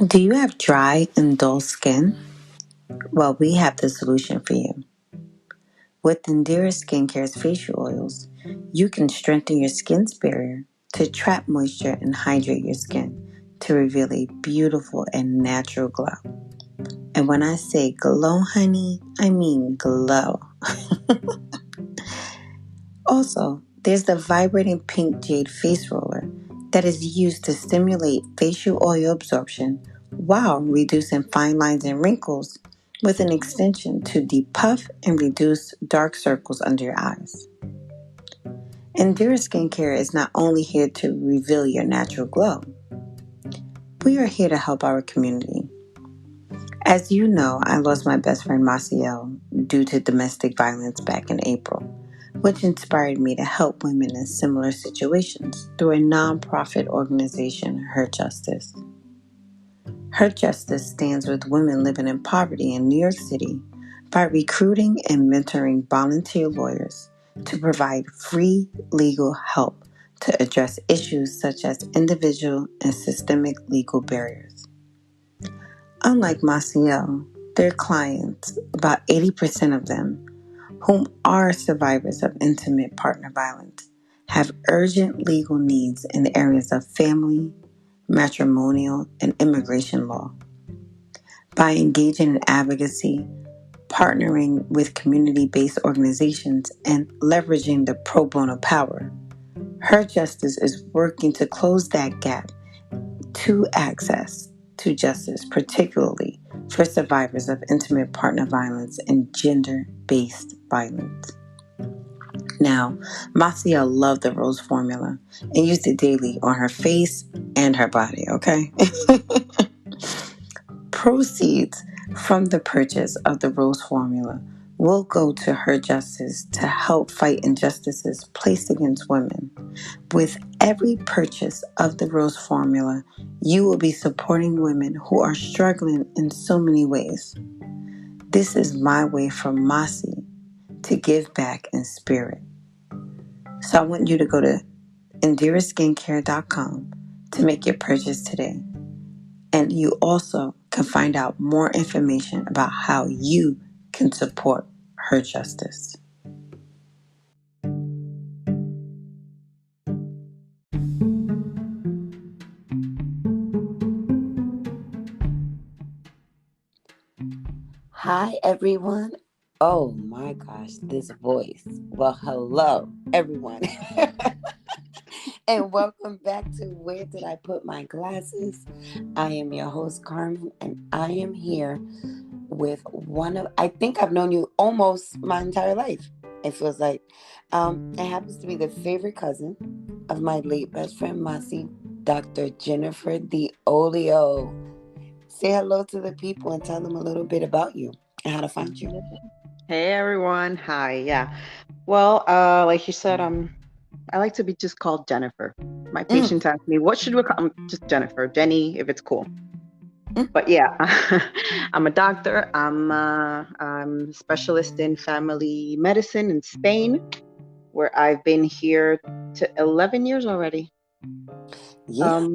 Do you have dry and dull skin? Well, we have the solution for you. With Indira Skincare's facial oils, you can strengthen your skin's barrier to trap moisture and hydrate your skin to reveal a beautiful and natural glow. And when I say glow, honey, I mean glow. Also, there's the vibrating pink jade face roller that is used to stimulate facial oil absorption while reducing fine lines and wrinkles with an extension to depuff and reduce dark circles under your eyes. Endura Skincare is not only here to reveal your natural glow, we are here to help our community. As you know, I lost my best friend Maciel due to domestic violence back in April, which inspired me to help women in similar situations through a nonprofit organization, Her Justice. Her Justice stands with women living in poverty in New York City by recruiting and mentoring volunteer lawyers to provide free legal help to address issues such as individual and systemic legal barriers. Unlike Maciel, their clients, about 80% of them, whom are survivors of intimate partner violence, have urgent legal needs in the areas of family, matrimonial, and immigration law. By engaging in advocacy, partnering with community based organizations, and leveraging the pro bono power, Her Justice is working to close that gap to access to justice, particularly for survivors of intimate partner violence and gender based violence. Now, Maciel loved the rose formula and used it daily on her face and her body, okay? Proceeds from the purchase of the rose formula will go to Her Justice to help fight injustices placed against women. With every purchase of the rose formula, you will be supporting women who are struggling in so many ways. This is my way from Masi to give back in spirit. So I want you to go to enduraskincare.com to make your purchase today. And you also can find out more information about how you can support Her Justice. Hi, everyone. Oh my gosh, this voice. Well, hello, everyone. And welcome back to Where Did I Put My Glasses? I am your host, Carmen, and I am here with I think I've known you almost my entire life. It feels like. It happens to be the favorite cousin of my late best friend, Masi, Dr. Jennifer DeOleo. Say hello to the people and tell them a little bit about you and how to find you. Yeah. Hey everyone. Hi. Yeah. Well, like you said, I like to be just called Jennifer. My Mm, patients ask me, what should we call? I'm just Jennifer, Jenny, if it's cool. mm. But yeah, I'm a doctor. I'm a specialist in family medicine in Spain, where I've been here to 11 years already. Yeah.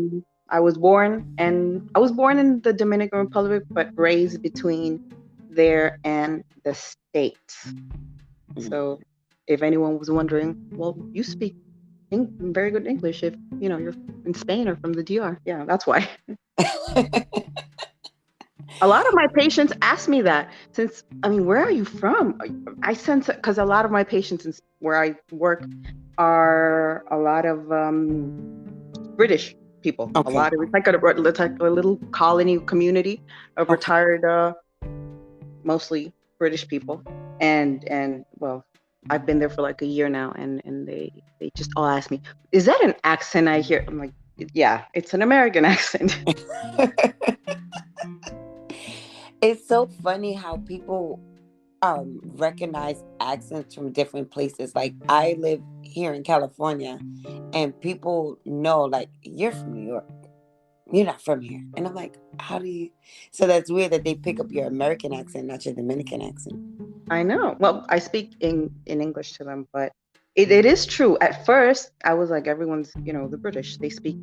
I was born in the Dominican Republic, but raised between there and the States. Mm. So if anyone was wondering, well, you speak very good English if you're in Spain or from the DR. Yeah, that's why. A lot of my patients ask me that. Since I mean, where are you from? I sense it because a lot of my patients where I work are a lot of British people. A Okay. lot of it's like a little colony community of Okay. retired, mostly British people, and well, I've been there for like a year now, and they just all ask me, "Is that an accent I hear?" I'm like, "Yeah, it's an American accent." It's so funny how people recognize accents from different places. Like I live here in California and people know like you're from New York. You're not from here. And I'm like, how do you so that's weird that they pick up your American accent, not your Dominican accent. I know. Well, I speak in English to them, but it is true. At first, I was like, everyone's, the British, they speak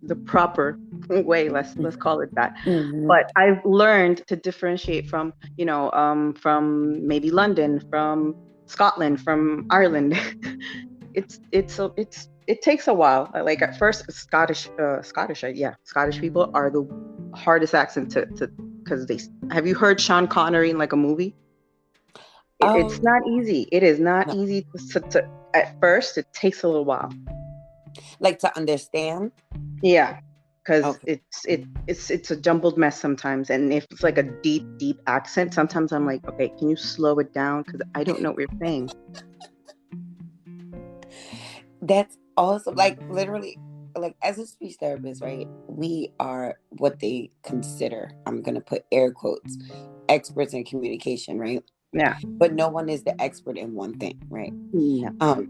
the proper way. Let's call it that. Mm-hmm. But I've learned to differentiate from maybe London, from Scotland, from Ireland. It takes a while. Like at first, Scottish people are the hardest accent to because have you heard Sean Connery in like a movie? It's not easy. It is not easy to at first. It takes a little while. Like to understand. Yeah, because it's a jumbled mess sometimes, and if it's like a deep accent, sometimes I'm like, okay, can you slow it down? Because I don't know what you're saying. That's awesome. Like literally, like as a speech therapist, right? We are what they consider, I'm gonna put air quotes, experts in communication, right? Yeah. But no one is the expert in one thing, right? No.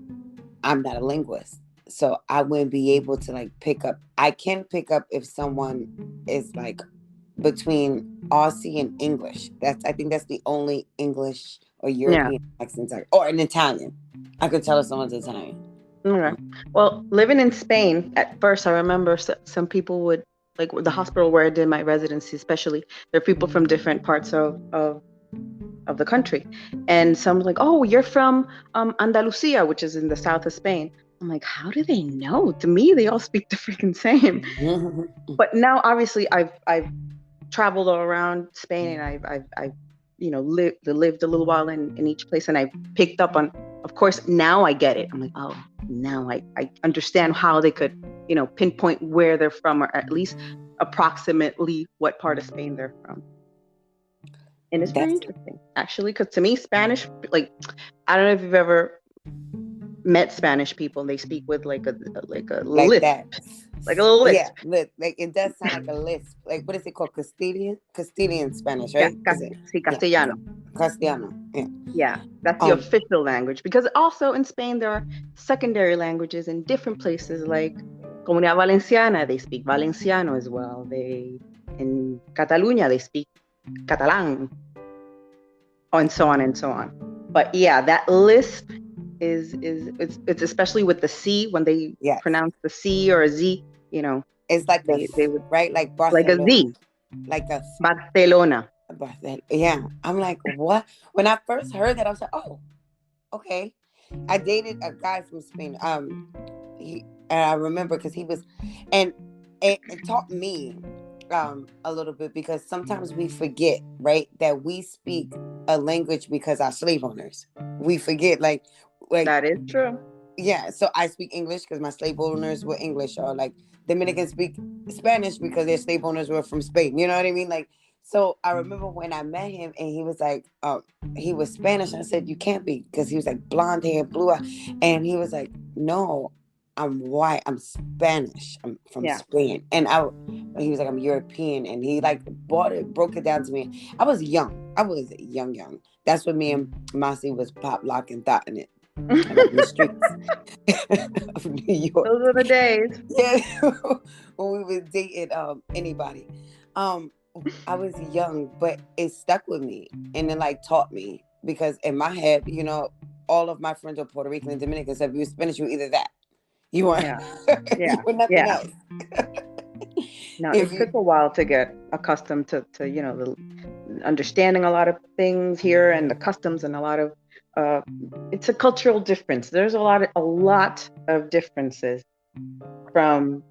I'm not a linguist, so I wouldn't be able to like pick up. I can pick up if someone is like between Aussie and English. I think that's the only English or European accent, or an Italian. I could tell if someone's Italian. Okay. Well, living in Spain, at first, I remember some people would, like the hospital where I did my residency, especially, there are people from different parts of the country. And some like, oh, you're from Andalusia, which is in the south of Spain. I'm like, how do they know? To me, they all speak the freaking same. But now, obviously, I've traveled all around Spain, and I've lived a little while in each place, and I picked up on. Of course, now I get it. I'm like, oh, now I understand how they could, pinpoint where they're from, or at least approximately what part of Spain they're from. And it's very interesting, actually, because to me, Spanish, like, I don't know if you've ever met Spanish people, and they speak with like a lisp. That. Like a little lisp. Yeah, like it does sound like a lisp. Like, what is it called? Castilian Spanish, right? Sí, Castellano. Castellano. Yeah. Yeah, that's the official language, because also in Spain there are secondary languages in different places, like Comunidad Valenciana, they speak Valenciano as well. In Catalunya they speak Catalan, and so on and so on. But yeah, that lisp is it's especially with the C, when they pronounce the C or a Z, it's like they would, right, like Barcelona, like a Z, like a Barcelona. Yeah, I'm like, what? When I first heard that, I was like, oh, okay. I dated a guy from Spain. And I remember because he was, and it taught me a little bit, because sometimes we forget, right, that we speak a language because our slave owners. We forget, like that is true. Yeah, so I speak English because my slave owners were English, or like Dominicans speak Spanish because their slave owners were from Spain. You know what I mean? Like, so I remember when I met him and he was like, he was Spanish. I said, you can't be, because he was like blonde hair, blue eye. And he was like, no, I'm white. I'm Spanish. I'm from Spain. And he was like, I'm European. And he like broke it down to me. I was young. Young. That's when me and Masi was pop locking, thought in it. In the streets of New York. Those were the days. Yeah, when we were dating anybody. I was young, but it stuck with me, and it like taught me, because in my head, all of my friends are Puerto Rican and Dominican. So if you were Spanish, you were either that. You weren't. You were nothing else. No, it took a while to get accustomed to the understanding a lot of things here, and the customs, and a lot of it's a cultural difference. There's a lot of differences from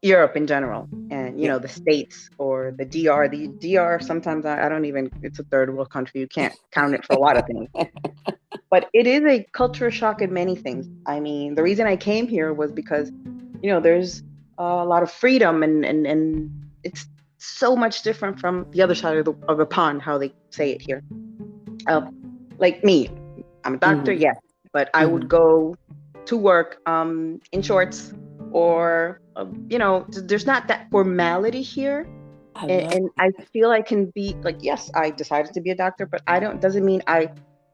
Europe in general, and the States, or the DR. The DR, sometimes I don't even, it's a third world country. You can't count it for a lot of things. But it is a culture shock in many things. I mean, the reason I came here was because there's a lot of freedom, and it's so much different from the other side of the pond, how they say it here. Like me, I'm a doctor, yes, but I would go to work in shorts, or there's not that formality here, and I feel I can be like, yes, I decided to be a doctor, but doesn't mean I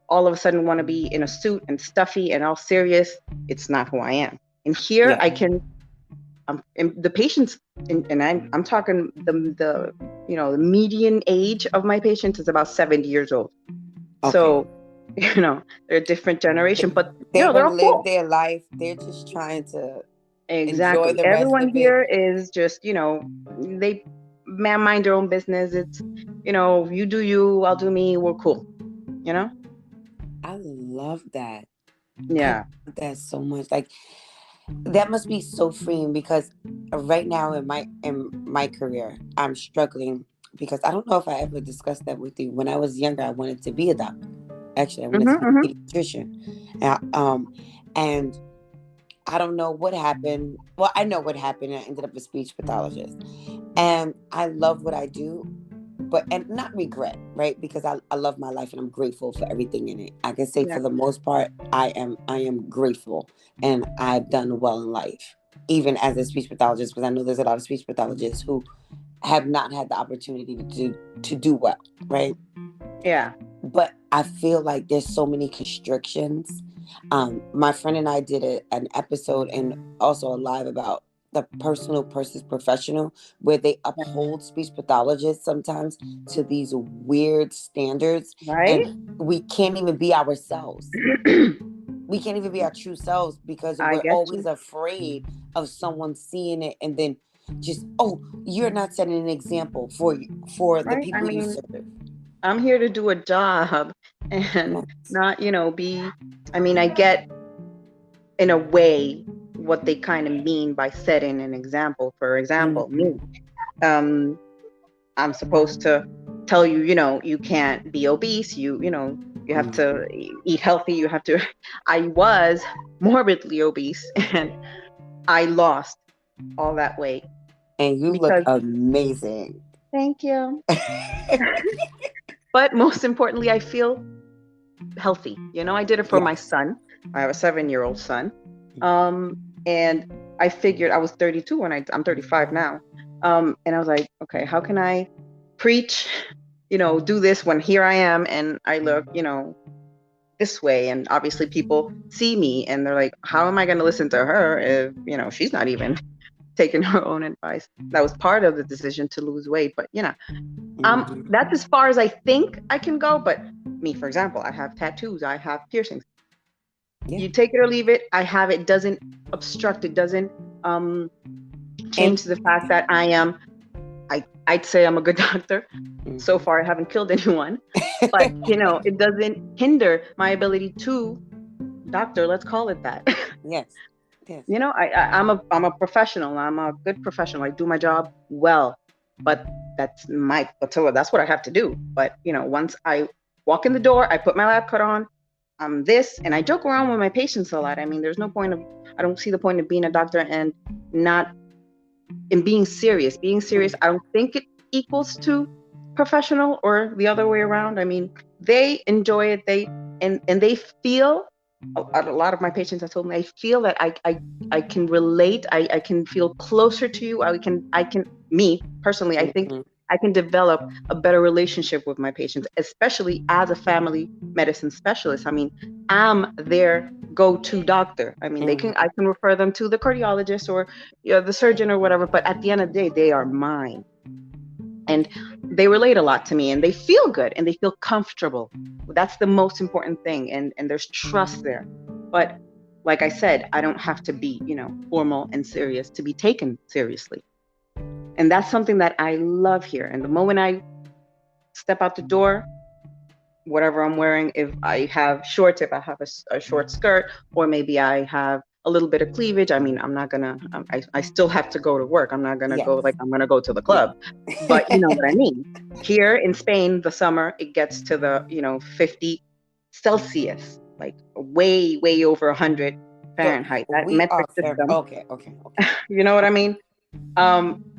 all of a sudden want to be in a suit and stuffy and all serious. It's not who I am. And here I can. And the patients, and I'm talking the median age of my patients is about 70 years old. Okay. So They're a different generation, but They they're don't all live cool. their life. They're just trying to enjoy Exactly. the rest Everyone of it. here is just, they mind their own business. It's, you do you, I'll do me, we're cool. You know? I love that. I Yeah. love that so much. Like that must be so freeing because right now in my career, I'm struggling because I don't know if I ever discussed that with you. When I was younger, I wanted to be a doctor. Actually, I wanted to be Mm-hmm, a pediatrician. And I don't know what happened. Well, I know what happened. I ended up a speech pathologist. And I love what I do, but and not regret, right? Because I love my life and I'm grateful for everything in it. I can say yeah. for the most part, I am grateful and I've done well in life, even as a speech pathologist, because I know there's a lot of speech pathologists who have not had the opportunity to do well, right? Yeah. But I feel like there's so many constrictions. My friend and I did an episode and also a live about the personal versus professional, where they uphold speech pathologists sometimes to these weird standards, Right? and we can't even be ourselves. We can't even be our true selves because I we're get always you. afraid of someone seeing it and then just, oh, you're not setting an example for the Right? I people you mean, serve. I'm here to do a job and Yes. not, I mean, I get in a way what they kind of mean by setting an example. For example, me. Mhm. Um, I'm supposed to tell you, you can't be obese. You have to Mhm. eat healthy. You have to. I was morbidly obese and I lost all that weight And you look because, amazing. thank you. But most importantly, I feel healthy. I did it for my Yes. son. I have a 7-year-old son. And I figured I was 32 when I'm 35 now. And I was like, okay, how can I preach, do this when here I am and I look, this way. And obviously people see me and they're like, how am I going to listen to her if, she's not even taking her own advice? That was part of the decision to lose weight. But, Mhm. that's as far as I think I can go. But me, for example, I have tattoos, I have piercings. Yeah. You take it or leave it. I have it. Doesn't obstruct. It doesn't um, And change the fact that I'd say I'm a good doctor. So mhm. far, I haven't killed anyone, but it doesn't hinder my ability to doctor. Let's call it that. Yes. Yes. I'm a professional. I'm a good professional. I do my job well, but that's what I have to do. But once I walk in the door, I put my lab coat on. I'm this, and I joke around with my patients a lot. I mean, I don't see the point of being a doctor and not in being serious. Being serious, I don't think it equals to professional or the other way around. I mean, they enjoy it. And they feel, a lot of my patients have told me, I feel that I can relate. I can feel closer to you. Me personally, I think Mhm. I can develop a better relationship with my patients, especially as a family medicine specialist. I mean, I'm their go-to doctor. I mean, I Mhm. can refer them to the cardiologist or the surgeon or whatever, but at the end of the day, they are mine. And they relate a lot to me and they feel good and they feel comfortable. That's the most important thing. And there's trust there. But like I said, I don't have to be, formal and serious to be taken seriously. And that's something that I love here. And the moment I step out the door, whatever I'm wearing, if I have shorts, if I have a short skirt, or maybe I have a little bit of cleavage. I mean, I'm not gonna, I still have to go to work. I'm not gonna Yes. go like I'm gonna go to the Yeah. club, but you know what I mean. Here in Spain, the summer, it gets to the, 50 Celsius, like way, way over 100 So Fahrenheit, that we metric are system. okay. Okay. Okay. You know what I Okay. mean?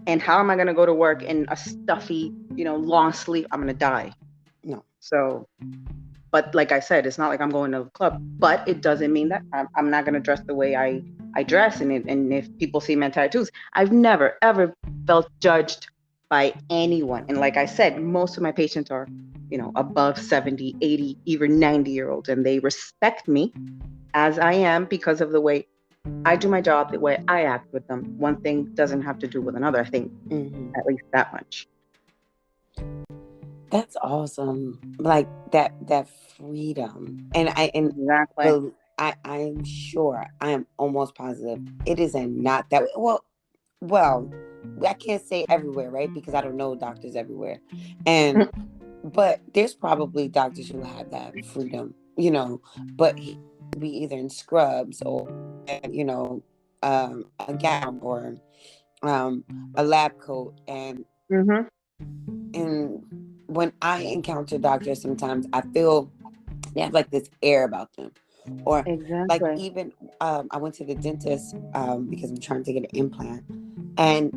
And how am I gonna go to work in a stuffy, long sleeve? I'm gonna die. No. So, but like I said, it's not like I'm going to the club, but it doesn't mean that I'm not going to dress the way I dress. And if people see my tattoos, I've never, ever felt judged by anyone. And like I said, most of my patients are, above 70, 80, even 90-year-olds, and they respect me as I am because of the way I do my job, the way I act with them. One thing doesn't have to do with another. I think Mhm. at least that much. That's awesome. Like that freedom. And Exactly. bel- I'm sure, I am almost positive it isn't not that way. Well, I can't say everywhere, right? Because I don't know doctors everywhere. And but there's probably doctors who have that freedom, but he be either in scrubs or you know, a gown or um a lab coat. Mm-hmm. And when I encounter doctors, sometimes I feel they have like this air about them. Or like Exactly. even I went to the dentist because I'm trying to get an implant. And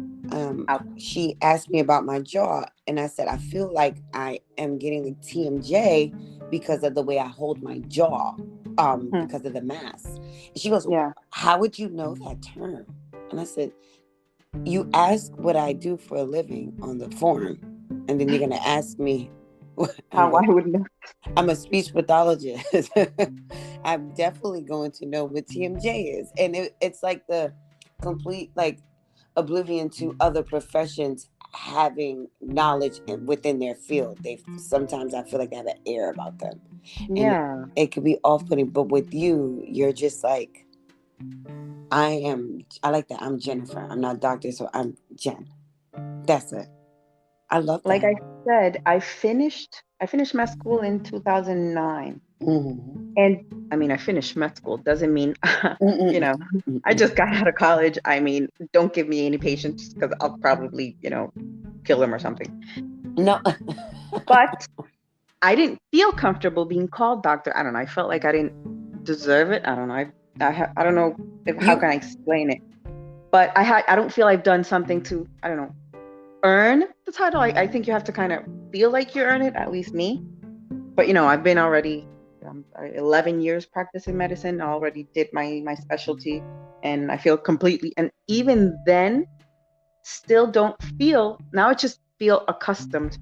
Out. she asked me about my jaw. And I said, I feel like I am getting the TMJ because of the way I hold my jaw, Hmm. because of the mass. And she goes, Yeah. how would you know that term? And I said, you ask what I do for a living on the form, and then you're gonna ask me. I'm How like, I would know. I'm a speech pathologist. I'm definitely going to know what TMJ is, and it's like the complete like oblivion to other professions having knowledge within their field. They sometimes I feel like they have an air about them, and Yeah. it could be off-putting. But with you, you're just like, I like that. I'm Jennifer. I'm not doctor, so I'm Jen. That's it. I love Like that. I said, I finished med school in 2009. Mm-hmm. And I mean, I finished med school. Doesn't mean, you Mm-mm. know, I Mm-mm. just got out of college. I mean, don't give me any patients because I'll probably, kill them or something. No. But I didn't feel comfortable being called doctor. I don't know. I felt like I didn't deserve it. I don't know. I don't know how You can I explain it. But I don't feel I've done something to, I don't know, earn the title. I think you have to kind of feel like you earn it, at least me. But I've been already 11 years practicing medicine. I already did my specialty, and I feel completely. And even then, still don't feel. Now I just feel accustomed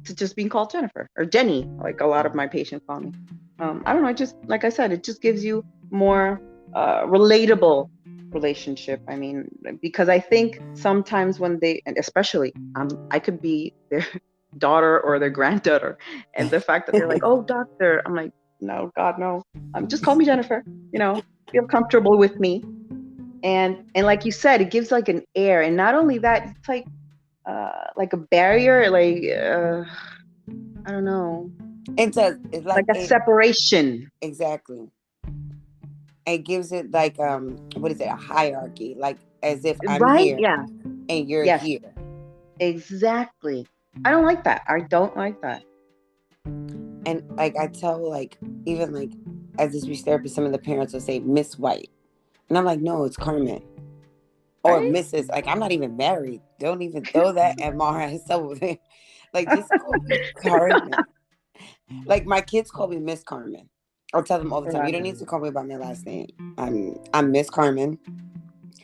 to just being called Jennifer or Jenny, like a lot of my patients call me. I don't know. Just like I said, it just gives you more relatable relationship. I mean, because I think sometimes when they, and especially, I could be their daughter or their granddaughter, and the fact that they're like, "Oh, doctor," I'm like, "No, God, no. Just call me Jennifer. Feel comfortable with me." And like you said, it gives like an air, and not only that, it's like a barrier, like I don't know, it does. It's like like a separation. exactly. It gives it like what is it? A hierarchy, like as if I'm Right? here Yeah. and you're Yes, here. exactly. I don't like that. I don't like that. And like I tell like even like as a speech therapist, some of the parents will say Miss White, and I'm like, no, it's Carmen or Right? Mrs. Like I'm not even married. Don't even throw that MRI over there. Like just call me Carmen. Like my kids call me Miss Carmen. I'll tell them all the time, you Right. don't need to call me by my last name. I'm Miss Carmen.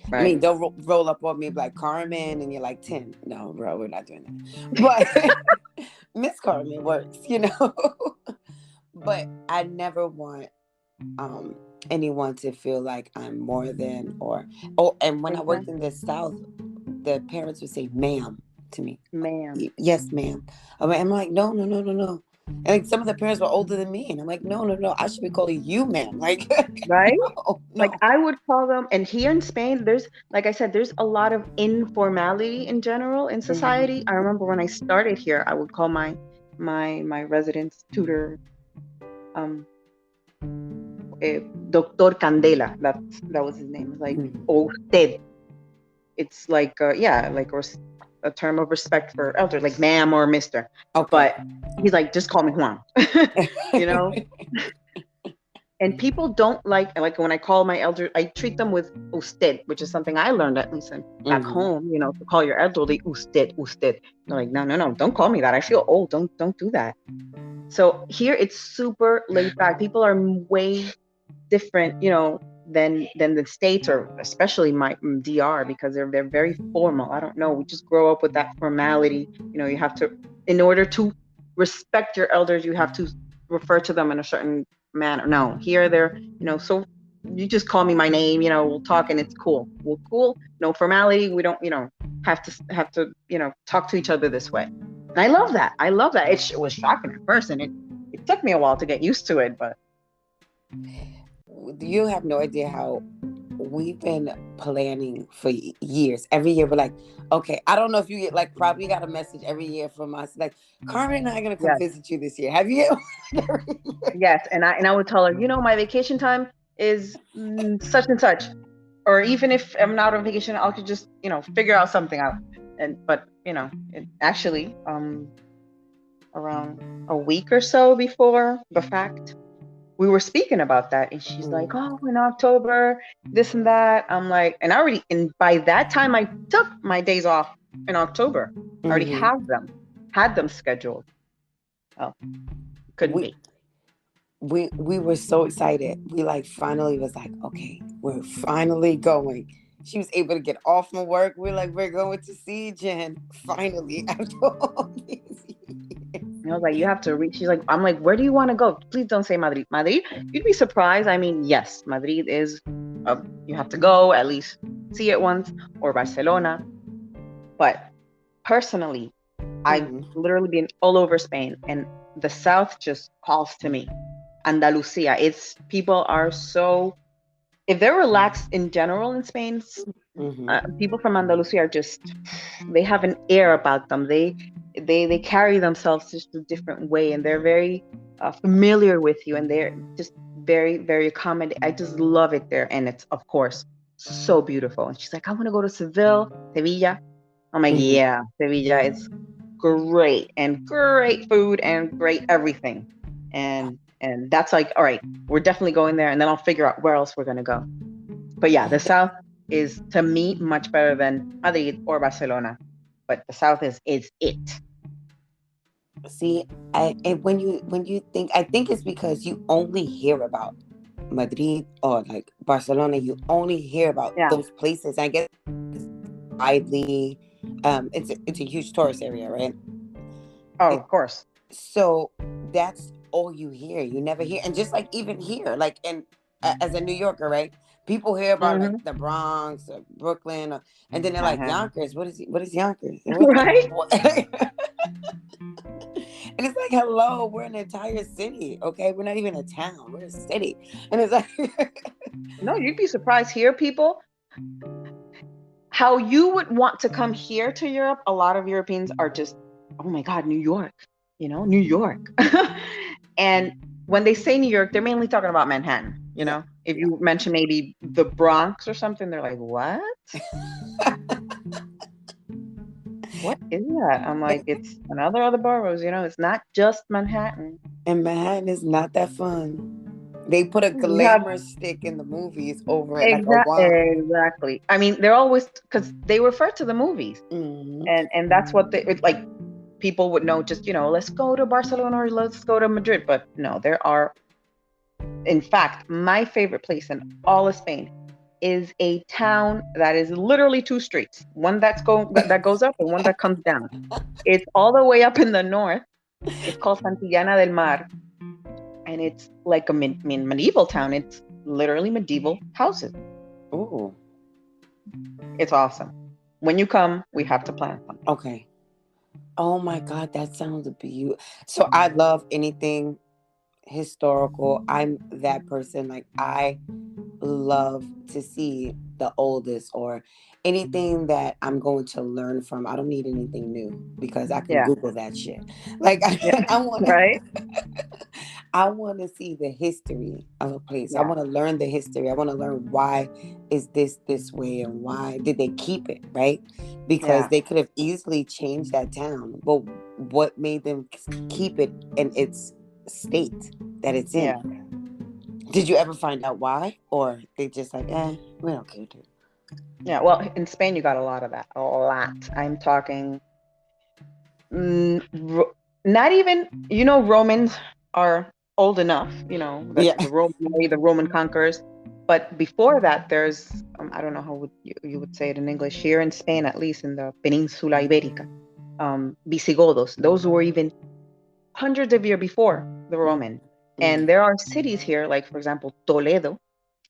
I Right. mean, don't roll up on me like Carmen and you're like 10. No, bro, we're not doing that. But Miss Carmen works. But I never want um anyone to feel like I'm more than or and when I worked in Exactly. the South, the parents would say ma'am to me. Ma'am. Yes, ma'am. I'm like, no, no, no, no, no. And like some of the parents were older than me, and I'm like, no, no, no. I should be calling you ma'am. Like, Right? no, Like no. I would call them, and here in Spain, there's, like I said, there's a lot of informality in general in society. I Mhm. remember when I started here, I would call my residence tutor, um, Doctor Candela. That was his name. It's like, Mhm. oh, usted. It's like, yeah, like a term of respect for elder, like ma'am or mister. Okay. But he's like, just call me Juan, you know? And people don't like when I call my elder, I treat them with usted, which is something I learned at least back Mhm. home, to call your elderly usted, usted. They're like, no, no, no, don't call me that. I feel old. Don't do that. So here it's super laid back. People are way different, than the States, or especially my DR, because they're very formal. I don't know. We just grow up with that formality. You have to, in order to respect your elders, you have to refer to them in a certain manner. No, here they're, so you just call me my name. We'll talk and it's cool. Cool. No formality. We don't, have to talk to each other this way. And I love that. I love that. It was shocking at first, and it took me a while to get used to it, but You have no idea how we've been planning for years. Every year we're like, okay, I don't know if you get like probably got a message every year from us like, Carmen and I are gonna come yes, visit you this year. Have you? yes. And I would tell her, my vacation time is such and such, or even if I'm not on vacation, I could just figure out something out. But it actually around a week or so before the fact, we were speaking about that, and she's like, "Oh, in October, this and that." I'm like, and by that time, I took my days off in October. I already had them scheduled. Oh, couldn't we be. we were so excited. We like finally was like, okay, we're finally going. She was able to get off from work. We're like, we're going to see Jen finally after all these years. And I was like, "You have to reach." She's like, "I'm like, where do you want to go? Please don't say Madrid. Madrid, you'd be surprised. I mean, yes, Madrid is. You have to go at least see it once, or Barcelona. But personally, I've literally been all over Spain, and the south just calls to me. Andalusia. It's people are so, if they're relaxed in general in Spain, people from Andalusia are just, they have an air about them. They carry themselves just a different way, and they're very familiar with you, and they're just very, very accommodating. I just love it there, and it's of course so beautiful. And she's like, "I want to go to Sevilla." I'm like, "Yeah, Sevilla is great, and great food and great everything." And that's like, all right, we're definitely going there, and then I'll figure out where else we're going to go. But yeah, the south is to me much better than Madrid or Barcelona, but the south is it. See, and when you think, I think it's because you only hear about Madrid or like Barcelona. You only hear about Yeah. those places. I guess it's widely, it's a huge tourist area, right? Oh, of course. So that's all you hear. You never hear, and just like even here, like and as a New Yorker, right? People hear about like the Bronx or Brooklyn, and then they're like Yonkers. What is Yonkers? Right? And it's like, hello, we're an entire city. Okay, we're not even a town. We're a city, and it's like, no, you'd be surprised here, people. How you would want to come here to Europe. A lot of Europeans are just, oh my God, New York. New York. And when they say New York, they're mainly talking about Manhattan. If you mention maybe the Bronx or something, they're like, "What? What is that?" I'm like, "It's other boroughs. It's not just Manhattan." And Manhattan is not that fun. They put a glamour stick in the movies over it, like a wand. Exactly. I mean, they're always, because they refer to the movies, and that's what like. People would know, just let's go to Barcelona or let's go to Madrid. But no, there are. In fact, my favorite place in all of Spain is a town that is literally two streets. One that goes up and one that comes down. It's all the way up in the north. It's called Santillana del Mar, and it's like a medieval town. It's literally medieval houses. Ooh, it's awesome. When you come, we have to plan something. Okay. Oh my God, that sounds beautiful. So I love anything historical. I'm that person. Like I love to see the oldest or anything that I'm going to learn from. I don't need anything new because I can Google that shit. Like I want right. I want to see the history of a place. I want to learn the history. I want to learn why is this way and why did they keep it, right? Because they could have easily changed that town, but what made them keep it in its state that it's in? Did you ever find out why, or they just like, we don't care, dude? Yeah, well, in Spain you got a lot of that. A lot. I'm talking. Not even. Romans are old enough. The Roman conquerors. But before that, there's I don't know how you would say it in English. Here in Spain, at least in the Península Ibérica, Visigodos. Those were even hundreds of years before the Roman. And there are cities here, like for example Toledo,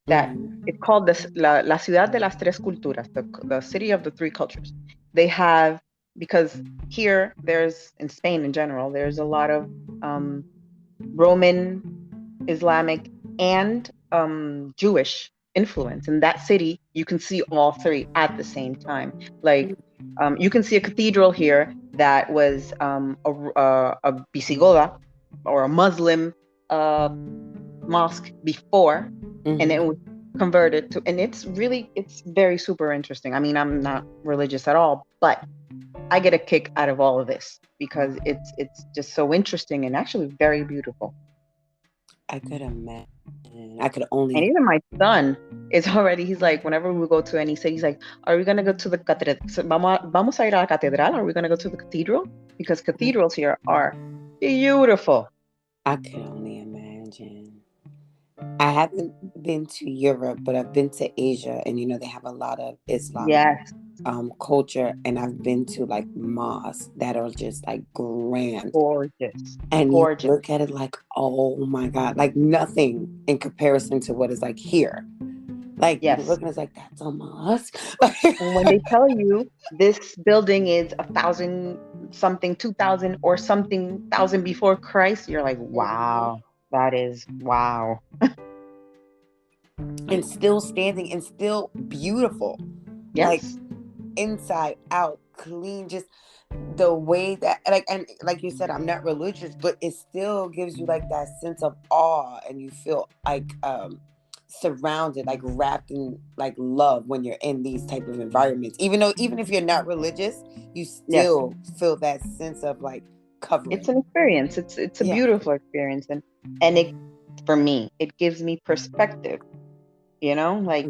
that it's called la ciudad de las tres culturas, the city of the three cultures. They have because here there's, in Spain in general, there's a lot of Roman, Islamic, and Jewish influence. In that city, you can see all three at the same time. Like, you can see a cathedral here that was a Visigoda or a Muslim mosque before, and it was converted to, and it's very super interesting. I mean, I'm not religious at all, but I get a kick out of all of this because it's just so interesting and actually very beautiful. I could imagine. I could only. And even my son is already, he's like, whenever we go to any city, he's like, are we going to go to the catedral? Vamos a ir a la catedral? Are we going to go to the cathedral? Because cathedrals here are beautiful. I could only imagine. I haven't been to Europe, but I've been to Asia, and they have a lot of Islamic Yes. Culture, and I've been to like mosques that are just like grand, gorgeous, and gorgeous. You look at it like, oh my God, like nothing in comparison to what is like here. Like, yes. You're looking at it like, that's a mosque. And when they tell you this building is 1,000 something, 2,000 or something thousand before Christ, you're like, wow, that is wow. And still standing and still beautiful. Yes. Like inside out, clean, just the way that, like, and like you said, I'm not religious, but it still gives you like that sense of awe, and you feel like surrounded, like wrapped in like love when you're in these type of environments. Even if you're not religious, you still feel that sense of like covering. It's an experience. It's a beautiful experience, and it, for me, it gives me perspective. Like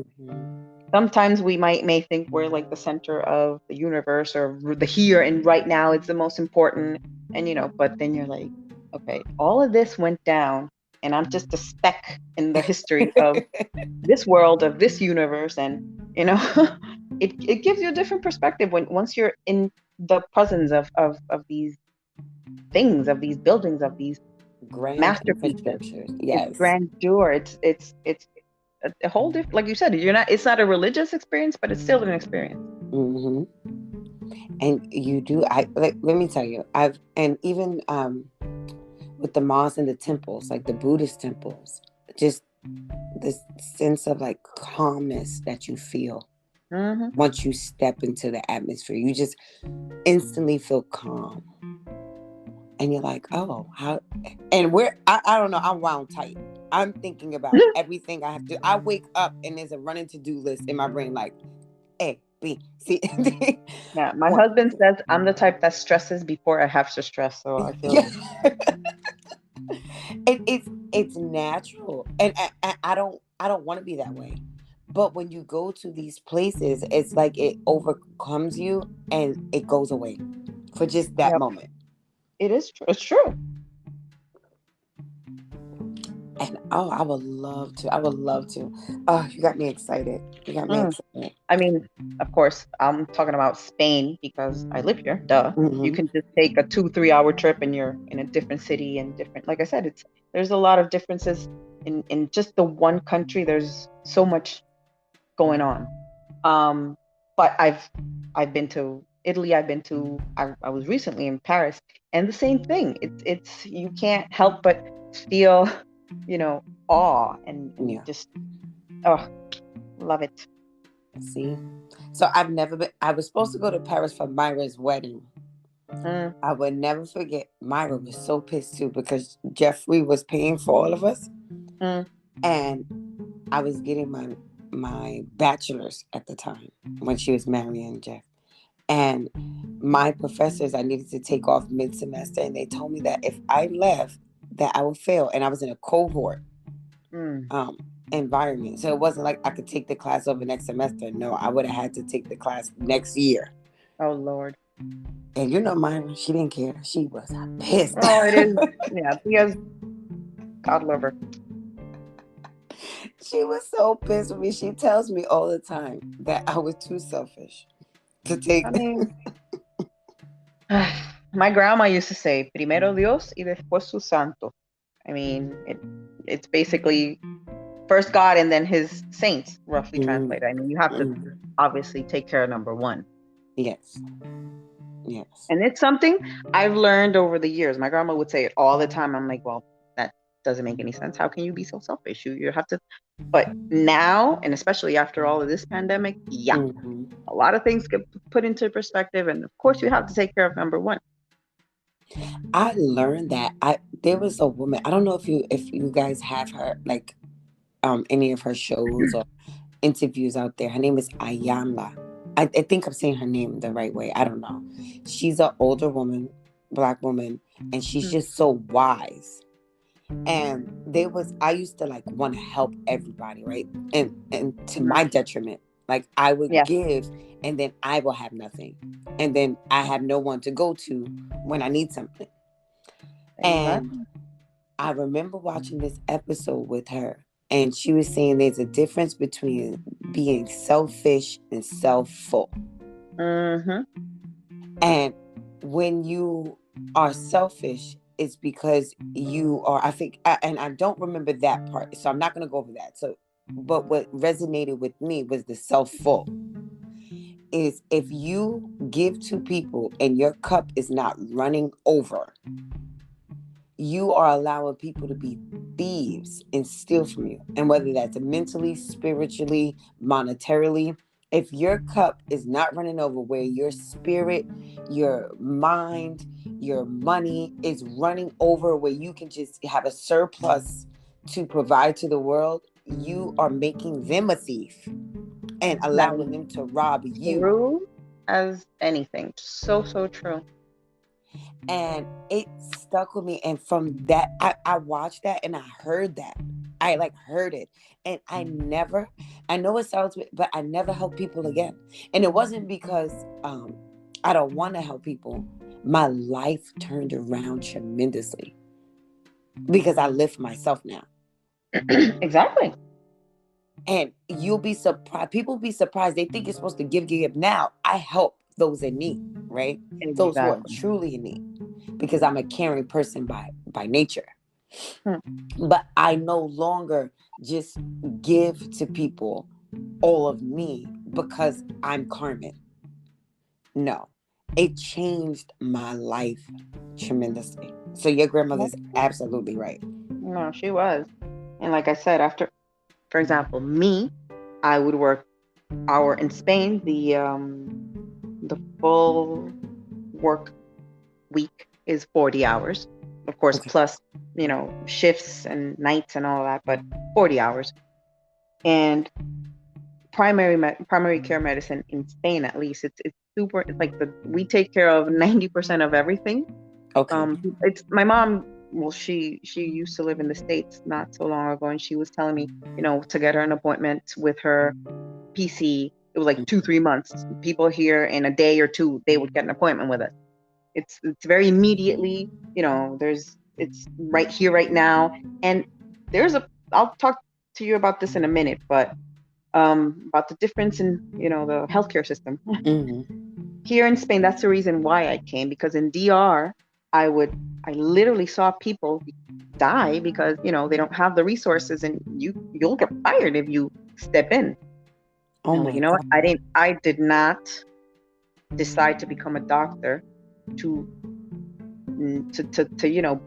sometimes we may think we're like the center of the universe or the here and right now it's the most important, and but then you're like, okay, all of this went down and I'm just a speck in the history of this world, of this universe, and it gives you a different perspective once you're in the presence of these things, of these buildings, of these grand masterpieces. Yes. It's grandeur. It's a whole different, like you said, it's not a religious experience, but it's still an experience. And you do, let me tell you, and even with the mosques and the temples, like the Buddhist temples, just this sense of like calmness that you feel once you step into the atmosphere. You just instantly feel calm. And you're like, oh, how, and I don't know, I'm wound tight. I'm thinking about everything I have to. I wake up and there's a running to-do list in my brain, like A, B, C. Yeah, my husband says I'm the type that stresses before I have to stress, so I feel it's natural, and I don't want to be that way. But when you go to these places, it's like it overcomes you and it goes away for just that moment. It is true. It's true. And I would love to. Oh, you got me excited. I mean, of course, I'm talking about Spain because I live here. Duh. You can just take a 2-3 hour trip and you're in a different city and different. Like I said, there's a lot of differences in just the one country. There's so much going on. But I've been to Italy. I was recently in Paris, and the same thing. It's you can't help but feel, awe and just, love it. See, so I've never been. I was supposed to go to Paris for Myra's wedding. I would never forget. Myra was so pissed too because Jeffrey was paying for all of us, and I was getting my bachelor's at the time when she was marrying Jeff. And my professors, I needed to take off mid-semester, and they told me that if I left, that I would fail. And I was in a cohort environment. So it wasn't like I could take the class over next semester. No, I would have had to take the class next year. Oh, Lord. And Myra, she didn't care. She was pissed. Oh, it is. Yeah, because God love her. She was so pissed with me. She tells me all the time that I was too selfish to take. I mean, my grandma used to say, primero Dios y después su santo. I mean, it's basically first God and then his saints, roughly translated. I mean, you have to obviously take care of number one. Yes. Yes. And it's something I've learned over the years. My grandma would say it all the time. I'm like, well, that doesn't make any sense. How can you be so selfish? You have to. But now, and especially after all of this pandemic, yeah, Mm-hmm. a lot of things get put into perspective. And of course, you have to take care of number one. I learned that there was a woman. I don't know if you guys have her like any of her shows or interviews out there. Her name is Ayanla. I think I'm saying her name the right way. I don't know. She's an older woman, black woman, and she's just so wise. And I used to like want to help everybody, right? And to my detriment. Like I would Yeah, give and then I will have nothing. And then I have no one to go to when I need something. And exactly. I remember watching this episode with her, and she was saying there's a difference between being selfish and self-full. Mm-hmm. And when you are selfish, it's because you are, I think, and I don't remember that part, so I'm not going to go over that. So, but what resonated with me was the self-full. Is if you give to people and your cup is not running over, you are allowing people to be thieves and steal from you. And whether that's mentally, spiritually, monetarily, if your cup is not running over where your spirit, your mind, your money is running over where you can just have a surplus to provide to the world, you are making them a thief and That allowing is them to rob you. true as anything. So true. And it stuck with me, and from that I watched that and I heard that. I like heard it, and I know it sounds weird, but I never helped people again. And it wasn't because I don't want to help people. My life turned around tremendously because I live for myself now. Exactly. And you'll be surprised. People be surprised. They think you're supposed to give. Now I help those in need, right? Those who are Exactly. truly in need, because I'm a caring person by nature. Hmm. But I no longer just give to people all of me because I'm Carmen. No, it changed my life tremendously. So your grandmother's absolutely right. No, she was. And like I said, after, for example, me, I would work hour in Spain. The full work week is 40 hours, of course, Okay. plus shifts and nights and all that, but 40 hours. And primary care medicine in Spain, at least, it's super. It's like we take care of 90% of everything. Okay. It's my mom. Well, she used to live in the States not so long ago, and she was telling me, to get her an appointment with her PC, it was like 2-3 months. People here in a day or two, they would get an appointment with us. It's very immediately, it's right here, right now. And I'll talk to you about this in a minute, but about the difference in, the healthcare system. Here in Spain, that's the reason why I came, because in DR, I literally saw people die because, they don't have the resources, and you'll get fired if you step in. Oh And I'm like, my you know what? God. I did not decide to become a doctor to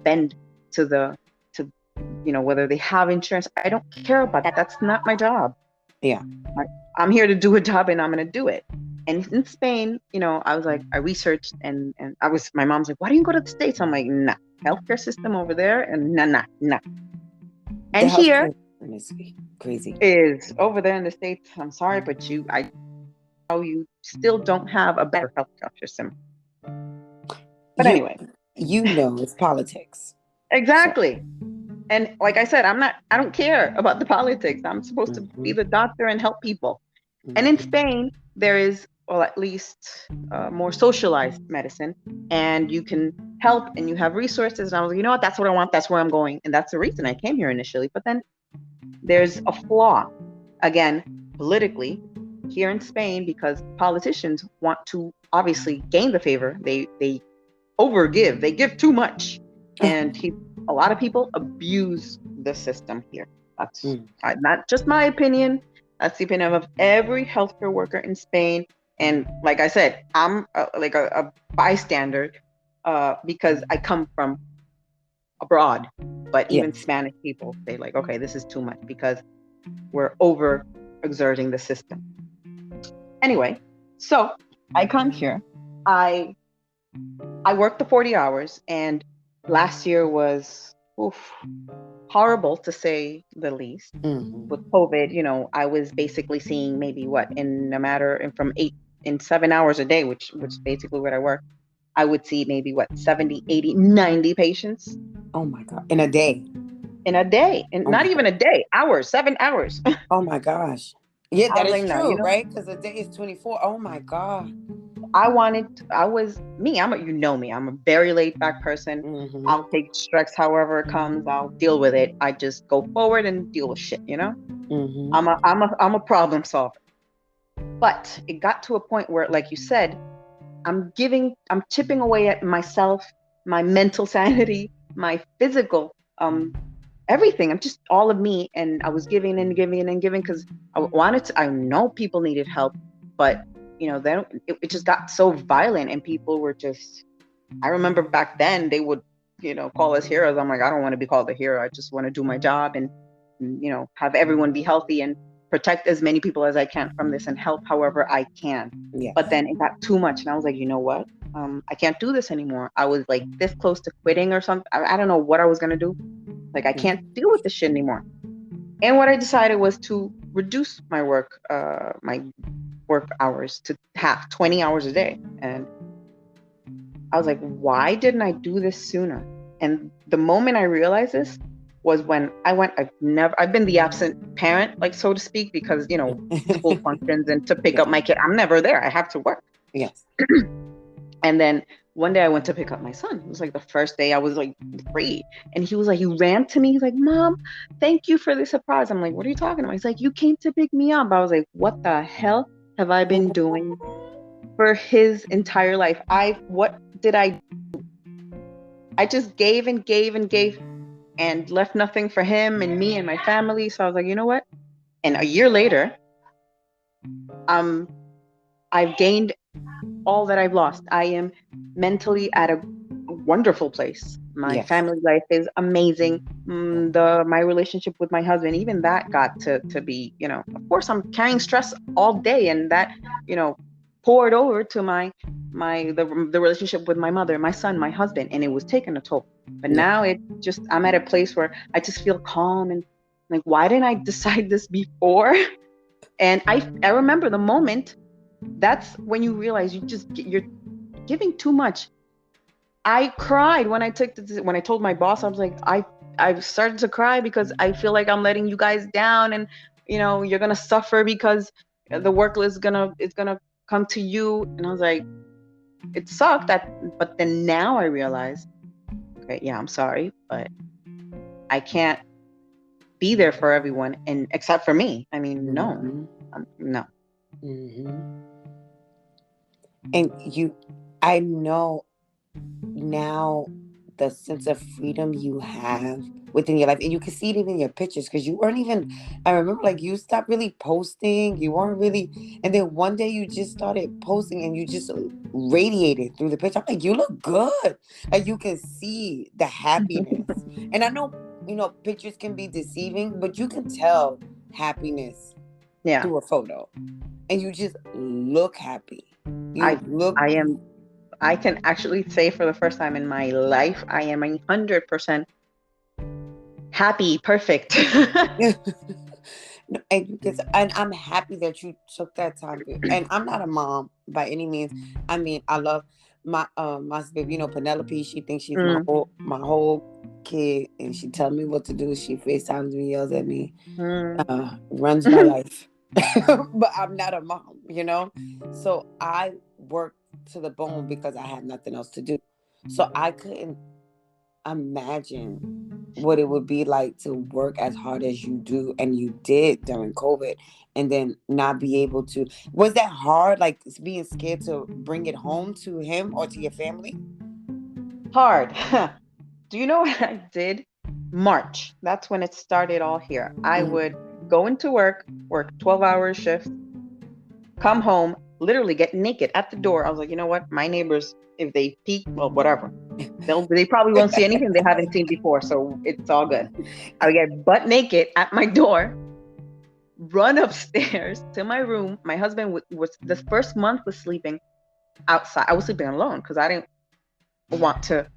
bend to whether they have insurance. I don't care about that. That's not my job. Yeah. I'm here to do a job, and I'm going to do it. And in Spain, I was like, I researched, and my mom's like, why don't you go to the States? I'm like, nah, healthcare system over there, and nah. The And here healthcare system is crazy. is over there in the States. I'm sorry, but you still don't have a better healthcare system. But You anyway, it's politics. So. exactly. And like I said, I don't care about the politics. I'm supposed to be Mm-hmm. the doctor and help people. And in Mm-hmm. Spain, there is, well, at least more socialized medicine, and you can help, and you have resources. And I was like, you know what? That's what I want. That's where I'm going. And that's the reason I came here initially. But then there's a flaw, again, politically, here in Spain, because politicians want to obviously gain the favor. They overgive. They give too much, and a lot of people abuse the system here. That's not just my opinion. That's the opinion of every healthcare worker in Spain. And like I said, I'm like a bystander because I come from abroad. But even Yes. Spanish people say like, okay, this is too much because we're over exerting the system. Anyway, so I come here. I I worked the 40 hours, and last year was horrible to say the least. With Mm-hmm. COVID, I was basically seeing maybe what in a matter and from 7 hours a day, which is basically what I work. I would see maybe what 70, 80, 90 patients Oh my God. In a day. in a day, and Oh not my even God. a day, hours, 7 hours. Oh my gosh. Yeah, I that was is like, no, true, right? Because a day is 24. Oh my God. I was me. You know me. I'm a very laid back person. Mm-hmm. I'll take stress however it comes. I'll deal with it. I just go forward and deal with shit. Mm-hmm. I'm a problem solver. But it got to a point where, like you said, I'm chipping away at myself, my mental sanity, my physical, everything. I'm just all of me. And I was giving and giving and giving because I know people needed help, but then it just got so violent and people were just, I remember back then they would, call us heroes. I'm like, I don't want to be called a hero. I just want to do my job and have everyone be healthy and protect as many people as I can from this and help however I can. Yes. But then it got too much and I was like, you know what? I can't do this anymore. I was like this close to quitting or something. I don't know what I was going to do. Like, I Yeah. can't deal with this shit anymore. And what I decided was to reduce my work hours to half, 20 hours a day. And I was like, why didn't I do this sooner? And the moment I realized this was when I've been the absent parent, like, so to speak, because, school functions and to pick Yes. up my kid, I'm never there. I have to work. Yes. And then one day I went to pick up my son. It was like the first day I was like free. And he was like, he ran to me. He's like, Mom, thank you for the surprise. I'm like, what are you talking about? He's like, you came to pick me up. I was like, what the hell have I been doing for his entire life? What did I just gave and gave and gave and left nothing for him and me and my family. So I was like, you know what? And a year later, I've gained all that I've lost. I am mentally at a wonderful place. My Yes. family life is amazing. My relationship with my husband, even that got to be, of course I'm carrying stress all day, and that, poured over to the relationship with my mother, my son, my husband, and it was taking a toll. But Yeah. now I'm at a place where I just feel calm and like, why didn't I decide this before? And I remember the moment. That's when you realize you're giving too much. I cried when I told my boss. I was like, I started to cry because I feel like I'm letting you guys down, and you're gonna suffer because the work is gonna come to you. And I was like, it sucked but then now I realize, okay, yeah, I'm sorry, but I can't be there for everyone, and except for me. I mean, no, no. Mm-hmm. And I know now the sense of freedom you have within your life, and you can see it even in your pictures, because you weren't even, I remember, like, you stopped really posting, you weren't really, and then one day you just started posting and you just radiated through the picture. I'm like, you look good, and you can see the happiness. And I know, pictures can be deceiving, but you can tell happiness Yeah, through a photo, and you just look happy. I You look I am. I can actually say for the first time in my life, I am 100% happy, perfect. and I'm happy that you took that time. And I'm not a mom by any means. I mean, I love my baby, Penelope. She thinks she's Mm, my whole kid, and she tells me what to do. She FaceTimes me, yells at me, mm. runs my life. But I'm not a mom. So I work to the bone because I have nothing else to do. So I couldn't imagine what it would be like to work as hard as you do and you did during COVID, and then not be able to. Was that hard, like being scared to bring it home to him or to your family? Hard. Do you know what I did? March. That's when it started all here. I Mm-hmm. would go into work 12-hour shifts, come home, literally get naked at the door. I was like, you know what? My neighbors, if they peek, well, whatever. They probably won't see anything they haven't seen before, so it's all good. I would get butt naked at my door, run upstairs to my room. My husband was the first month was sleeping outside. I was sleeping alone because I didn't want to.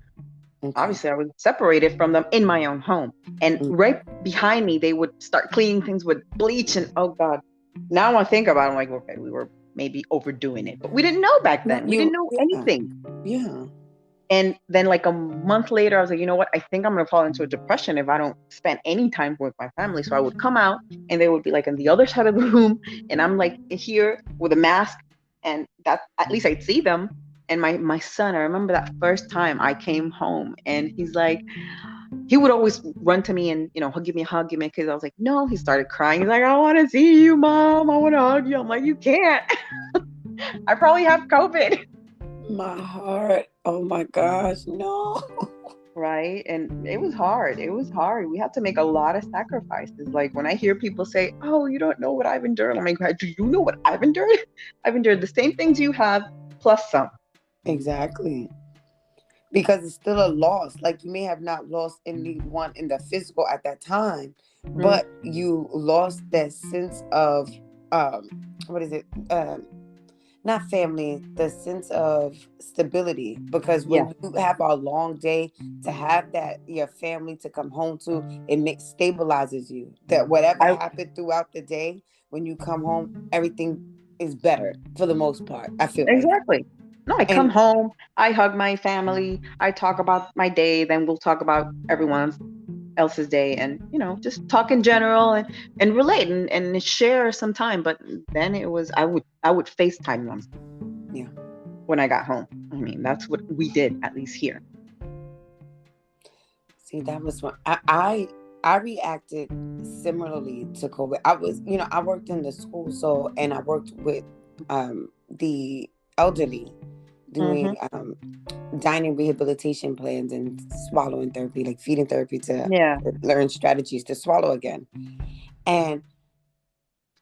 Okay. Obviously, I was separated from them in my own home. And right behind me, they would start cleaning things with bleach. And oh God, now I think about it, I'm like, okay, we were maybe overdoing it. But we didn't know back then. We didn't know anything. Yeah. And then like a month later, I was like, you know what? I think I'm going to fall into a depression if I don't spend any time with my family. So I would come out and they would be like on the other side of the room. And I'm like here with a mask. And that at least I'd see them. And my son, I remember that first time I came home and he's like, he would always run to me and, give me a hug, give me a kiss. I was like, no, he started crying. He's like, I want to see you, Mom. I want to hug you. I'm like, you can't. I probably have COVID. My heart. Oh my gosh, no. Right. And it was hard. It was hard. We had to make a lot of sacrifices. Like when I hear people say, oh, you don't know what I've endured. I'm like, do you know what I've endured? I've endured the same things you have, plus some. Exactly. Because it's still a loss. Like you may have not lost anyone in the physical at that time, but you lost that sense of what is it? Not family, the sense of stability. Because when you have a long day, to have that your family to come home to, it stabilizes you. That whatever happened throughout the day, when you come home, everything is better for the most part. I feel exactly. like. No, I come home, I hug my family, I talk about my day, then we'll talk about everyone else's day, and just talk in general and relate and share some time. But then it was I would FaceTime them. Yeah. When I got home. I mean, that's what we did, at least here. See, that was what I reacted similarly to COVID. I was, I worked in the school, and I worked with the elderly doing dining rehabilitation plans and swallowing therapy, like feeding therapy to learn strategies to swallow again. And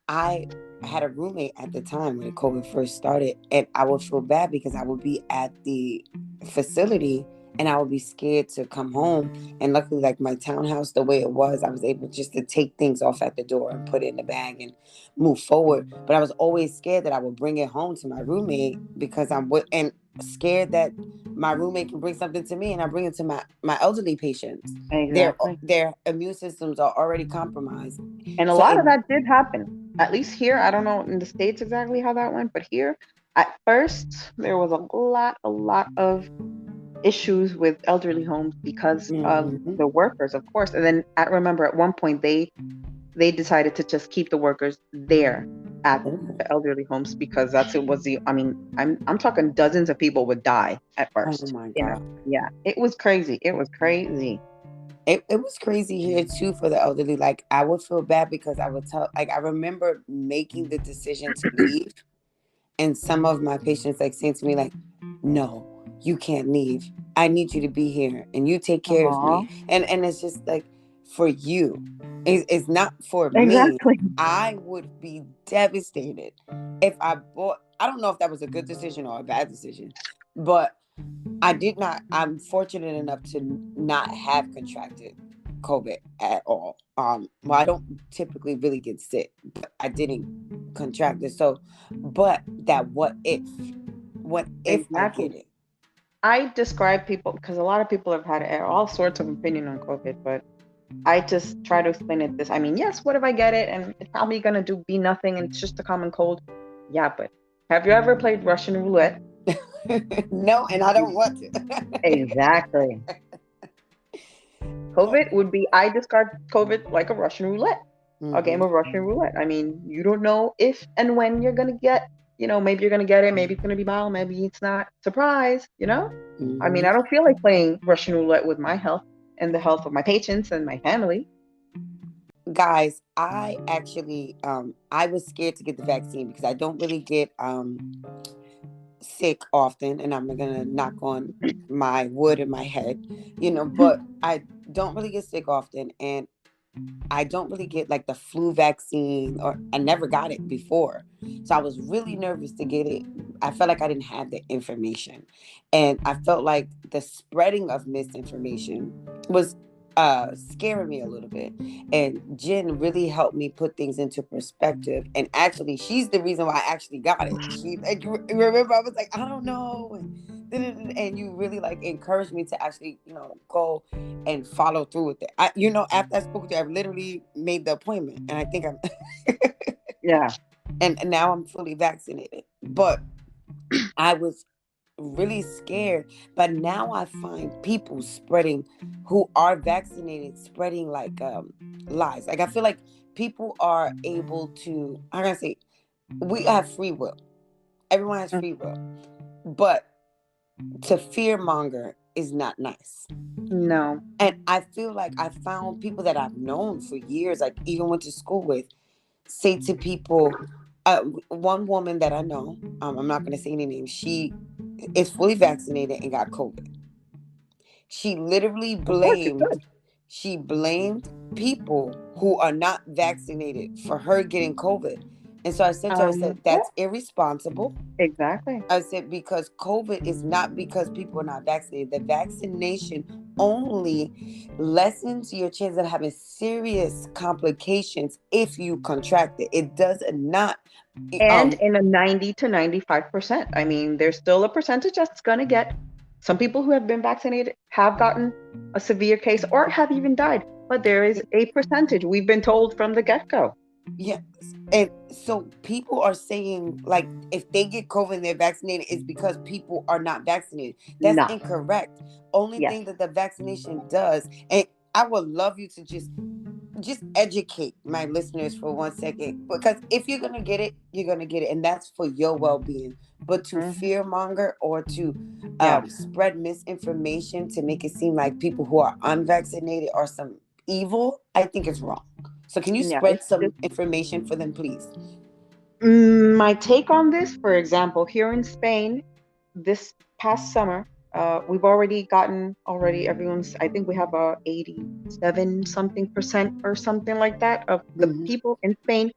I had a roommate at the time when COVID first started, and I would feel bad because I would be at the facility and I would be scared to come home. And luckily, like my townhouse, the way it was, I was able just to take things off at the door and put it in the bag and move forward. But I was always scared that I would bring it home to my roommate because and scared that my roommate can bring something to me and I bring it to my elderly patients. Exactly. Their immune systems are already compromised. And a lot of that did happen. At least here, I don't know in the States exactly how that went, but here, at first, there was a lot of issues with elderly homes because of the workers, of course. And then I remember at one point they decided to just keep the workers there at the elderly homes because I'm talking dozens of people would die at first. Oh my God. Yeah, it was crazy. It was crazy. It was crazy here too for the elderly. Like I would feel bad because I would tell, like I remember making the decision to leave, and some of my patients like saying to me like, "No, you can't leave. I need you to be here, and you take care of me." And it's just like for you, it's not for me. I would be devastated if I bought. I don't know if that was a good decision or a bad decision, but I'm fortunate enough to not have contracted COVID at all. Well, I don't typically really get sick, but I didn't contract it. So, but that what if I get it? I describe people, because a lot of people have had all sorts of opinion on COVID, but I just try to explain it this. I mean, yes, what if I get it and it's probably going to be nothing and it's just a common cold? Yeah, but have you ever played Russian roulette? No, and I don't want to. Exactly. COVID would be, I describe COVID like a Russian roulette, a game of Russian roulette. I mean, you don't know if and when you're going to get, maybe you're going to get it, maybe it's going to be mild, maybe it's not. Surprise, I mean, I don't feel like playing Russian roulette with my health and the health of my patients and my family. Guys, I actually, I was scared to get the vaccine because I don't really get sick often, and I'm gonna knock on my wood in my head, but I don't really get sick often, and I don't really get like the flu vaccine, or I never got it before. So I was really nervous to get it. I felt like I didn't have the information. And I felt like the spreading of misinformation was scaring me a little bit. And Jen really helped me put things into perspective. And actually, she's the reason why I actually got it. She, like, remember, I was like, I don't know. And you really like encouraged me to actually, go and follow through with it. After I spoke with you, I literally made the appointment, and I think I'm Yeah. and now I'm fully vaccinated. But I was really scared. But now I find people spreading who are vaccinated, spreading like lies. Like I feel like people are able to, how can I say, we have free will. Everyone has free will. But to fearmonger is not nice. No. And I feel like I found people that I've known for years, like even went to school with, say to people, one woman that I know, I'm not going to say any names, she is fully vaccinated and got COVID. She literally Of course it blamed, could. she blamed people who are not vaccinated for her getting COVID. And so I said to her, I said, Yeah, that's irresponsible. exactly. I said, because COVID is not because people are not vaccinated. The vaccination only lessens your chance of having serious complications if you contract it. It does not. And in a 90 to 95%. I mean, there's still a percentage that's going to get, some people who have been vaccinated have gotten a severe case or have even died. But there is a percentage, we've been told from the get-go. Yes. And so people are saying, like, if they get COVID and they're vaccinated, it's because people are not vaccinated. That's No. incorrect. Only Yes. thing that the vaccination does, and I would love you to just educate my listeners for 1 second, because if you're gonna get it, you're gonna get it, and that's for your well-being. But to fearmonger or to Yeah. spread misinformation to make it seem like people who are unvaccinated are some evil, I think it's wrong. So can you Yeah. spread some information for them, please? My take on this, for example, here in Spain, this past summer, we've already gotten everyone's, I think we have 87 something percent or something like that of the people in Spain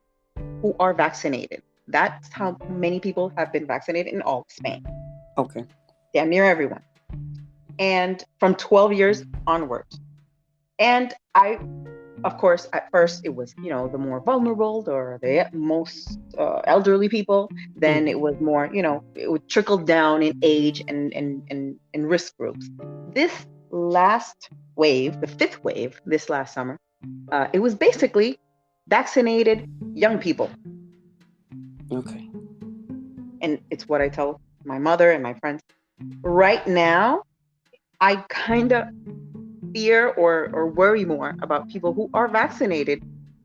who are vaccinated. That's how many people have been vaccinated in all of Spain. Okay. Damn near everyone. And from 12 years onwards. And of course, at first it was, the more vulnerable or the most elderly people. Then it was more, it would trickle down in age and risk groups. This last wave, the fifth wave, this last summer, it was basically vaccinated young people. Okay. And it's what I tell my mother and my friends. Right now, I kind of fear or worry more about people who are vaccinated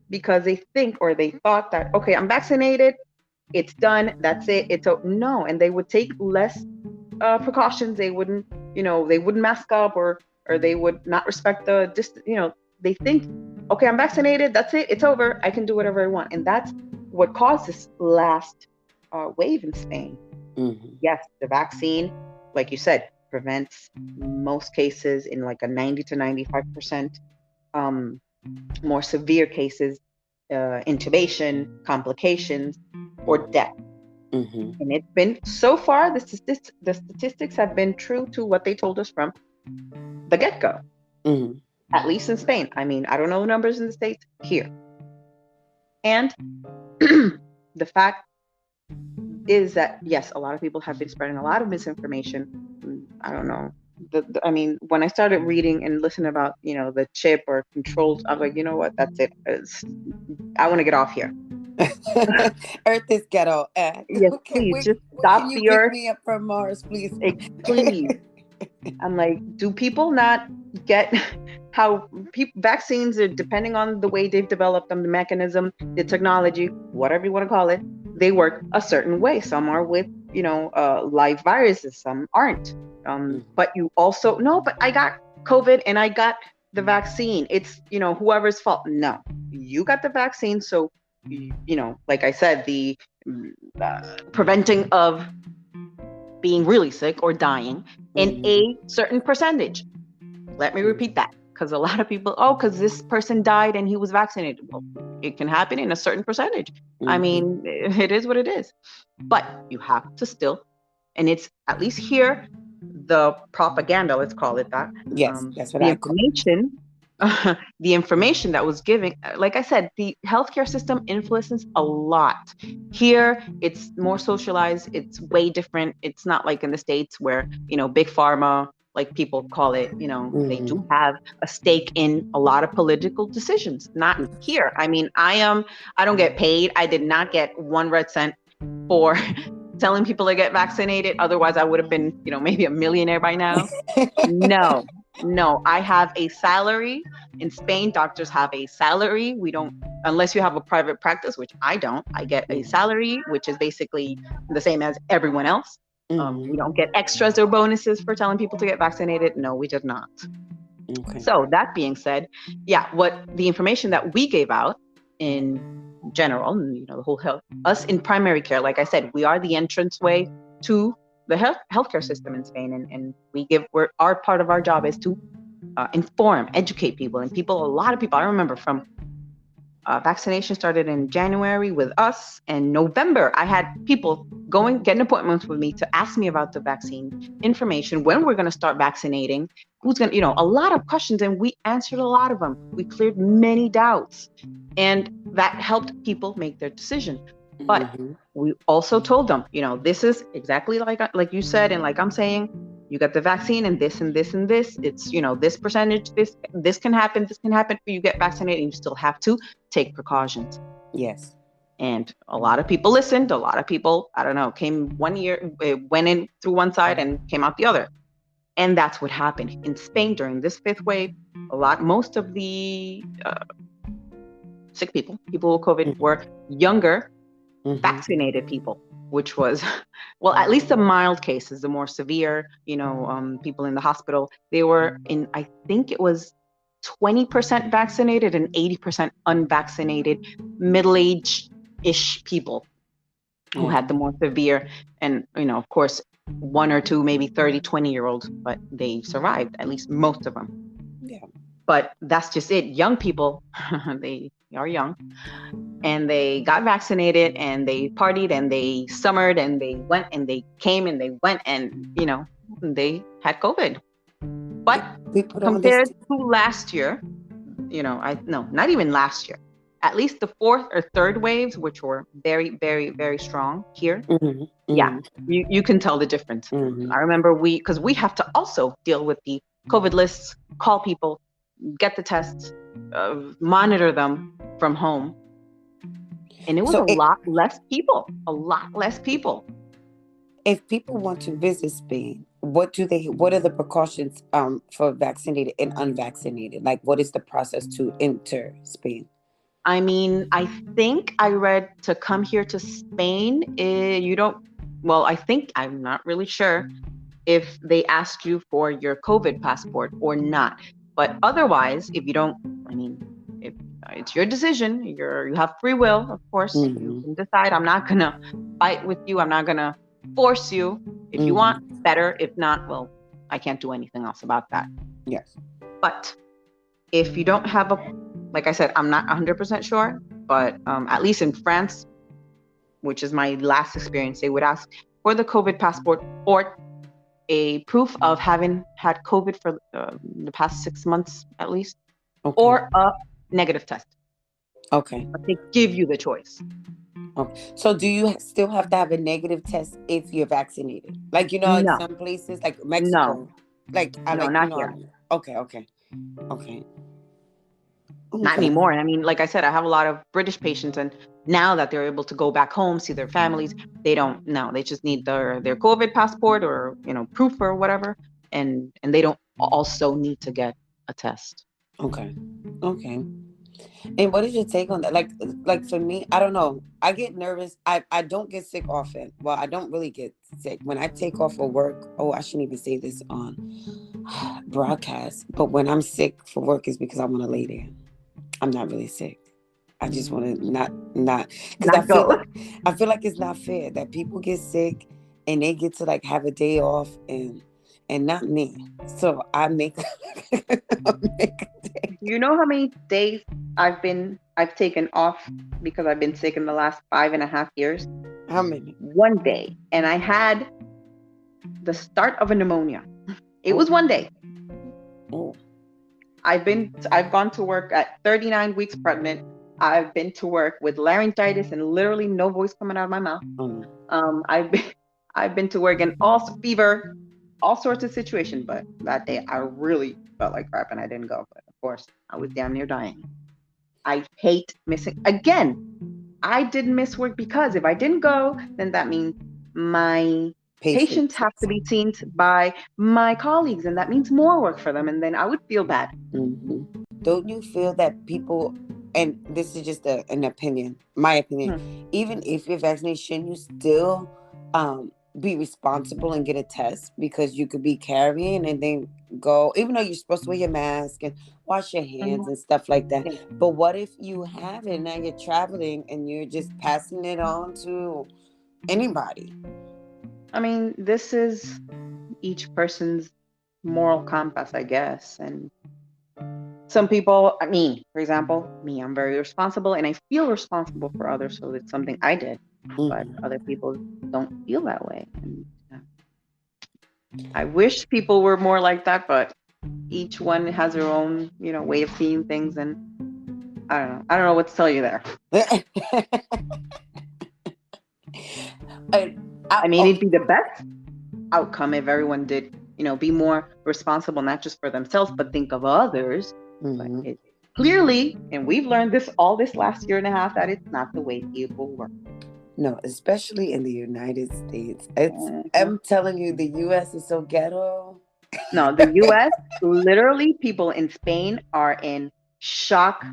because they think or they thought that, okay, I'm vaccinated, it's done, that's it, no, and they would take less precautions. They wouldn't, they wouldn't mask up or they would not respect the distance. They think, okay, I'm vaccinated, that's it, it's over, I can do whatever I want. And that's what caused this last wave in Spain. Yes, the vaccine, like you said, prevents most cases in like a 90 to 95%, more severe cases, intubation, complications, or death. And it's been, so far, the statistics have been true to what they told us from the get-go, at least in Spain. I mean, I don't know the numbers in the States, here. And the fact is that, yes, a lot of people have been spreading a lot of misinformation. I don't know. I mean, when I started reading and listening about, the chip or controls, I was like, you know what? That's it. I want to get off here. Earth is ghetto. Yes, please, just stop can you the pick Earth. me up from Mars, please? Please. I'm like, do people not get how vaccines are, depending on the way they've developed them, the mechanism, the technology, whatever you want to call it, they work a certain way. Some are with, live viruses, some aren't. But you also, no, but I got COVID and I got the vaccine. It's, whoever's fault. No, you got the vaccine. So, like I said, the preventing of being really sick or dying in a certain percentage. Let me repeat that. because a lot of people, because this person died and he was vaccinated. Well, it can happen in a certain percentage. I mean, it is what it is. But you have to still, and it's at least here, the propaganda, let's call it that. Yes, that's what the I call information, the information that was given, like I said, the healthcare system influences a lot. Here, it's more socialized. It's way different. It's not like in the States where, big pharma, like people call it, they do have a stake in a lot of political decisions. Not here. I mean, I don't get paid. I did not get 1 red cent for telling people to get vaccinated. Otherwise, I would have been, maybe a millionaire by now. No, I have a salary. In Spain, doctors have a salary. We don't, unless you have a private practice, which I don't. I get a salary, which is basically the same as everyone else. We don't get extras or bonuses for telling people to get vaccinated. No, we did not. Okay. So that being said, what the information that we gave out in general, the whole health, us in primary care, like I said, we are the entranceway to the healthcare system in Spain, and our part of our job is to inform, educate people, and a lot of people. I remember from vaccination started in January with us, and November I had people getting appointments with me to ask me about the vaccine information, when we're going to start vaccinating, who's going to, a lot of questions, and we answered a lot of them. We cleared many doubts, and that helped people make their decision. But we also told them, this is exactly like you said, and like I'm saying, you got the vaccine and this and this and this. It's, this percentage, this can happen, you get vaccinated, and you still have to take precautions. Yes. And a lot of people listened. A lot of people, I don't know, came one year, went in through one side and came out the other. And that's what happened in Spain during this 5th wave. Most of the sick people with COVID were younger, vaccinated people, which was, well, at least the mild cases. The more severe, people in the hospital, they were in, I think it was 20% vaccinated and 80% unvaccinated, middle-aged-ish people who had the more severe, and, of course, 1 or 2, maybe 30, 20-year-olds, but they survived, at least most of them. Yeah. But that's just it. Young people, they are young, and they got vaccinated, and they partied, and they summered, and they went, and they came, and they went, and, they had COVID. But compared to last year, not even last year, at least the 4th or 3rd waves, which were very, very, very strong here. You can tell the difference. I remember because we have to also deal with the COVID lists, call people, get the tests, monitor them from home. And it was a lot less people. If people want to visit Spain, what are the precautions for vaccinated and unvaccinated? Like, what is the process to enter Spain? I mean, I think I read to come here to Spain, I'm not really sure if they ask you for your COVID passport or not. But otherwise, if you don't, if it's your decision, you have free will, of course. You can decide, I'm not going to fight with you. I'm not going to force you. If you want, better. If not, well, I can't do anything else about that. Yes. But if you don't have like I said, I'm not 100% sure, but at least in France, which is my last experience, they would ask for the COVID passport or a proof of having had COVID for the past 6 months at least, or a negative test. Okay. But they give you the choice. Okay. So do you still have to have a negative test if you're vaccinated? Like, in some places, like Mexico. No. Not here. Okay. Not anymore. Like I said, I have a lot of British patients, and now that they're able to go back home, see their families, they don't. No, they just need their COVID passport or proof or whatever, and they don't also need to get a test. Okay. And what is your take on that? Like for me, I don't know. I get nervous. I don't get sick often. Well, I don't really get sick. When I take off for work, I shouldn't even say this on broadcast, but when I'm sick for work, it's because I want to lay there. I'm not really sick. I just want to not because I feel like it's not fair that people get sick and they get to like have a day off, and and not me. So I make, I make a day. You know how many days I've taken off because I've been sick in the last 5.5 years? How many? 1 day. And I had the start of a pneumonia. It was Oh, 1 day. oh. I've gone to work at 39 weeks pregnant. I've been to work with laryngitis and literally no voice coming out of my mouth. Oh, no. I've been I've been to work in all fever, all sorts of situations, but that day I really felt like crap and I didn't go. But of course, I was damn near dying. I hate missing again. I didn't miss work because if I didn't go, then that means my patients Patience. have to be seen by my colleagues, and that means more work for them, and then I would feel bad. Mm-hmm. Don't you feel that people, and this is just an opinion, my opinion, even if you're vaccinated, shouldn't you still be responsible and get a test, because you could be carrying and then go, even though you're supposed to wear your mask and wash your hands and stuff like that. Yeah. But what if you have it, now you're traveling and you're just passing it on to anybody? I mean, this is each person's moral compass, I guess. And some people, for example, me, I'm very responsible and I feel responsible for others. So it's something I did, but Mm-hmm. other people don't feel that way. And I wish people were more like that, but each one has their own, way of seeing things. And I don't know. I don't know what to tell you there. I mean, it'd be the best outcome if everyone did, be more responsible, not just for themselves, but think of others. Mm-hmm. But clearly, and we've learned this all this last year and a half, that it's not the way people work. No, especially in the United States. I'm telling you, the US is so ghetto. No, the US, literally, people in Spain are in shock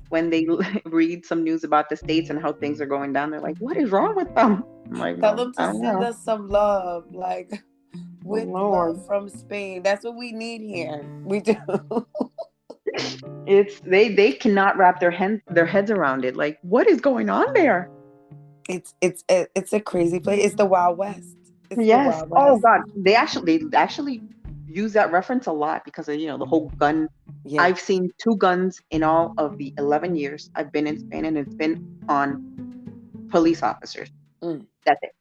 when they read some news about the States and how things are going down. They're like, what is wrong with them? I'm like, Tell no, them I to don't send know. us some love, like with Lord. love from Spain. That's what we need here. We do. It's they cannot wrap their heads around it. Like, what is going on there? It's a crazy place. It's the Wild West. It's the Yes. Wild Oh West. God. They actually use that reference a lot because of the whole gun. Yeah. I've seen 2 guns in all of the 11 years I've been in Spain, and it's been on police officers. Mm. That's it.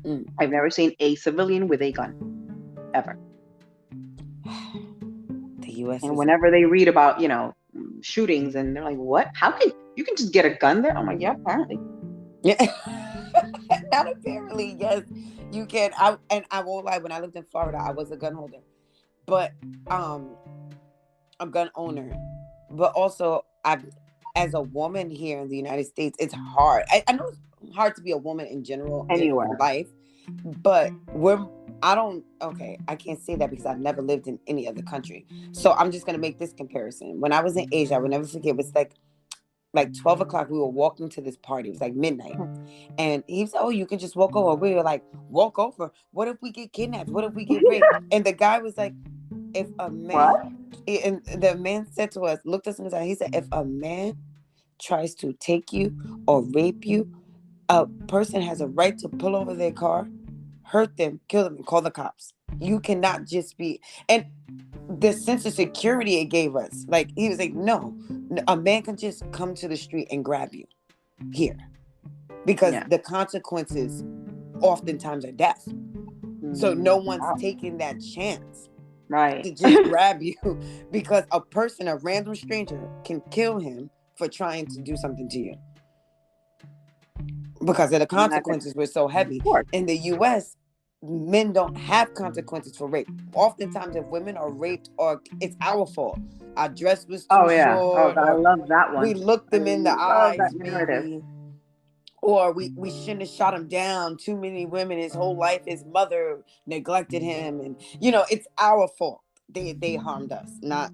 Mm. I've never seen a civilian with a gun ever. The U.S. And is whenever they read about shootings, and they're like, "What? How can you can just get a gun there?" I'm like, "Yeah, apparently." yeah. Not apparently, yes, you can. I won't lie. When I lived in Florida, I was a gun holder, but a gun owner. But also, as a woman here in the United States, it's hard. I know it's hard to be a woman in general in Anywhere. life, but I can't say that because I've never lived in any other country. So I'm just gonna make this comparison. When I was in Asia, I would never forget. It was like 12 o'clock. We were walking to this party. It was like midnight, and he said, "Oh, you can just walk over." We were like, "Walk over? What if we get kidnapped? What if we get raped?" And the guy was like, "If a man," What? and the man said to us, looked us in the eye. He said, "If a man tries to take you or rape you, a person has a right to pull over their car, hurt them, kill them, and call the cops. You cannot just be." And the sense of security it gave us, like, he was like, no, a man can just come to the street and grab you here, because the consequences oftentimes are death. So no one's taking that chance to just grab you, because a person, a random stranger, can kill him for trying to do something to you, because of the consequences were so heavy. In the US, men don't have consequences for rape. Oftentimes, if women are raped, or it's our fault, our dress was too short, I or love that one. we looked them in the eyes, that narrative. maybe, or we shouldn't have shot him down. Too many women, his whole life, his mother neglected him, and it's our fault. They harmed us, not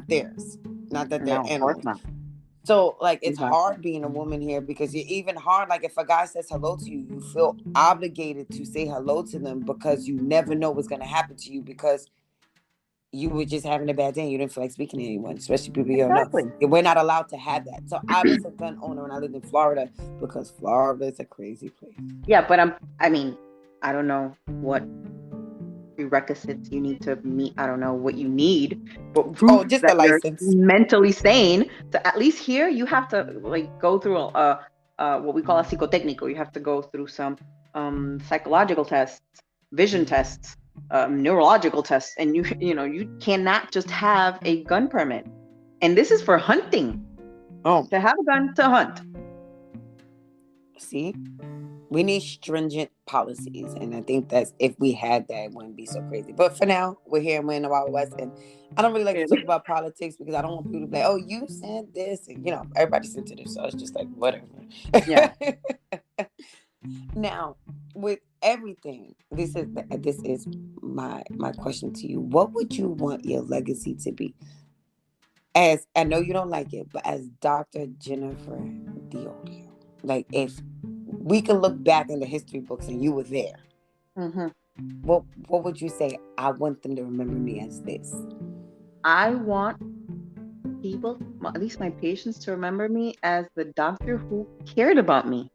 theirs. Not that they're animals. So, like, it's hard being a woman here, because you're even hard. Like, if a guy says hello to you, you feel obligated to say hello to them, because you never know what's going to happen to you, because you were just having a bad day and you didn't feel like speaking to anyone, especially people you don't know. We're not allowed to have that. So I was a gun owner when I lived in Florida, because Florida is a crazy place. Yeah, but I don't know what prerequisites you need to meet. I don't know what you need, but Oh, proof just the that you're license. mentally sane. So at least here you have to like go through what we call a psicotécnico. You have to go through some psychological tests, vision tests, neurological tests, and you cannot just have a gun permit. And this is for hunting. Oh, To have a gun to hunt. see, we need stringent policies, and I think that's if we had that, it wouldn't be so crazy. But for now, we're here in the Wild West, and I don't really like to talk about politics because I don't want people to be like, "Oh, you said this," and everybody's sensitive, so it's just like whatever. Yeah. Now, with everything, this is my question to you. What would you want your legacy to be? As I know you don't like it, but as Dr. Jennifer DeOleo, like if we can look back in the history books and you were there, Mm-hmm. what would you say? I want them to remember me as this. I want people, at least my patients, to remember me as the doctor who cared about me,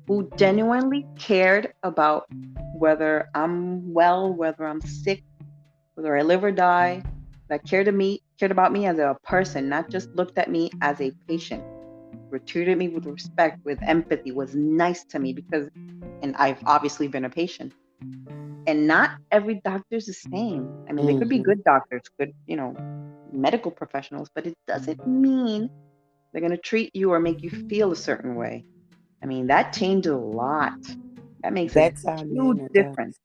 who genuinely cared about whether I'm well, whether I'm sick, whether I live or die, that cared about me as a person, not just looked at me as a patient, treated me with respect, with empathy, was nice to me and I've obviously been a patient. And not every doctor is the same. I mean, they could be good doctors, good, medical professionals, but it doesn't mean they're going to treat you or make you feel a certain way. I mean, that changes a lot. That makes a Bedside huge manner difference.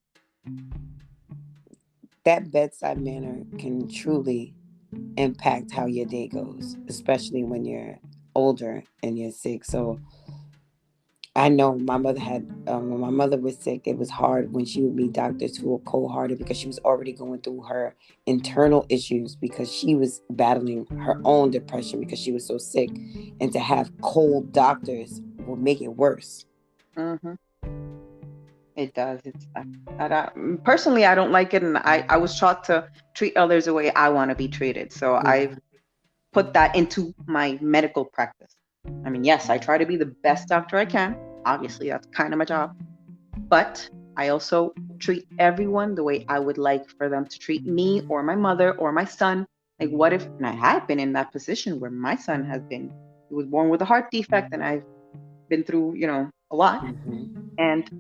That bedside manner can truly impact how your day goes, especially when you're older and you're sick. So I know my mother had, when my mother was sick, it was hard when she would meet doctors who were cold hearted because she was already going through her internal issues because she was battling her own depression because she was so sick. And to have cold doctors will make it worse. Mm-hmm. It does. Personally, I don't like it. And I was taught to treat others the way I want to be treated. So I've put that into my medical practice. I mean, yes, I try to be the best doctor I can. Obviously, that's kind of my job. But I also treat everyone the way I would like for them to treat me or my mother or my son. Like, what if, and I have been in that position where my son he was born with a heart defect, and I've been through, a lot. And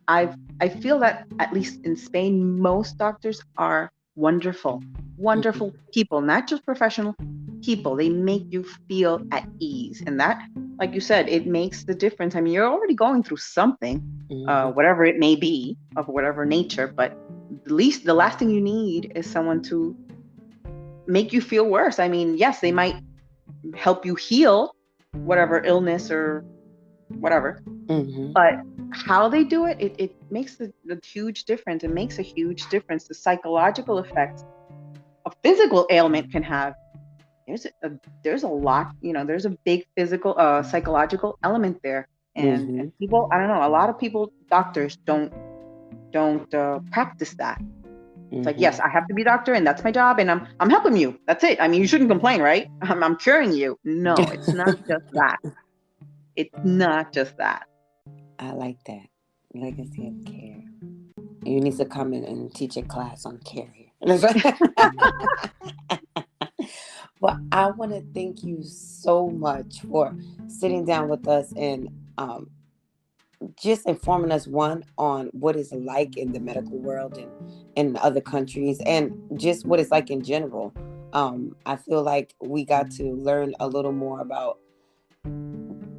I feel that at least in Spain, most doctors are wonderful, wonderful people, not just professional people. They make you feel at ease. And that, like you said, it makes the difference. I mean, you're already going through something, whatever it may be, of whatever nature, but the last thing you need is someone to make you feel worse. I mean, yes, they might help you heal whatever illness or whatever, but how they do it makes a huge difference. It makes a huge difference. The psychological effects a physical ailment can have. There's a lot, there's a big physical, psychological element there. And people, I don't know, a lot of people, doctors don't practice that. It's like, yes, I have to be a doctor and that's my job and I'm helping you. That's it. I mean, you shouldn't complain, right? I'm curing you. No, it's not just that. It's not just that. I like that. Legacy of care. You need to come in and teach a class on care here. Well, I want to thank you so much for sitting down with us and just informing us, one, on what it's like in the medical world and in other countries and just what it's like in general. I feel like we got to learn a little more about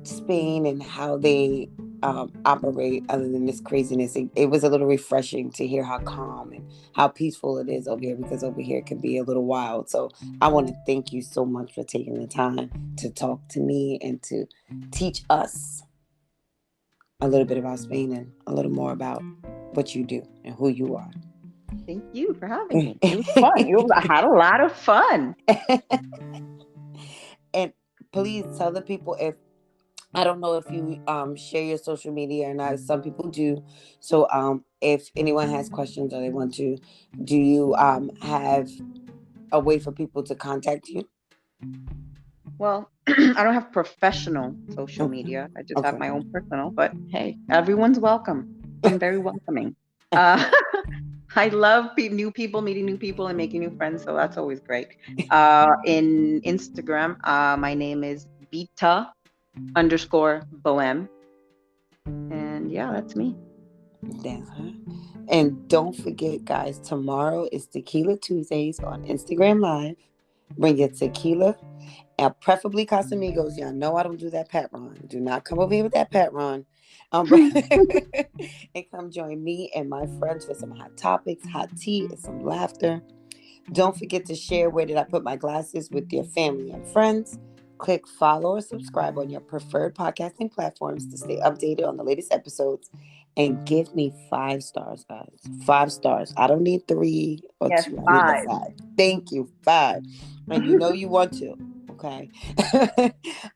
Spain and how they operate other than this craziness. It was a little refreshing to hear how calm and how peaceful it is over here, because over here it can be a little wild. So I want to thank you so much for taking the time to talk to me and to teach us a little bit about Spain and a little more about what you do and who you are. Thank you for having me. It was fun. I had a lot of fun. And please tell the people, if I don't know if you share your social media or not. Some people do. So if anyone has questions or they want to, do you have a way for people to contact you? Well, I don't have professional social media. I just have my own personal. But hey, everyone's welcome. I'm very welcoming. I love new people, meeting new people, and making new friends. So that's always great. In Instagram, my name is Beta_Bohem. And yeah, that's me. That's her. And don't forget, guys, tomorrow is Tequila Tuesdays on Instagram Live. Bring your tequila. And preferably Casamigos. Y'all know I don't do that Pat Ron. Do not come over here with that Pat Ron. And come join me and my friends for some hot topics, hot tea, and some laughter. Don't forget to share Where Did I Put My Glasses with your family and friends. Click follow or subscribe on your preferred podcasting platforms to stay updated on the latest episodes. And give me 5 stars, guys. 5 stars. I don't need 3 or Yes, 2. I need the 5. 5. Thank you. 5. And you know you want to. Okay.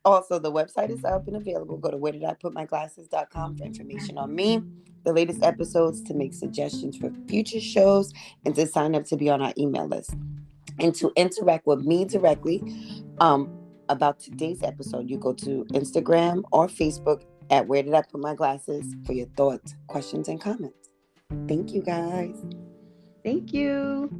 Also, the website is up and available. Go to wheredidiputmyglasses.com for information on me, the latest episodes, to make suggestions for future shows, and to sign up to be on our email list. And to interact with me directly about today's episode, you go to Instagram or Facebook at Where Did I Put My Glasses for your thoughts, questions, and comments. Thank you, guys. Thank you.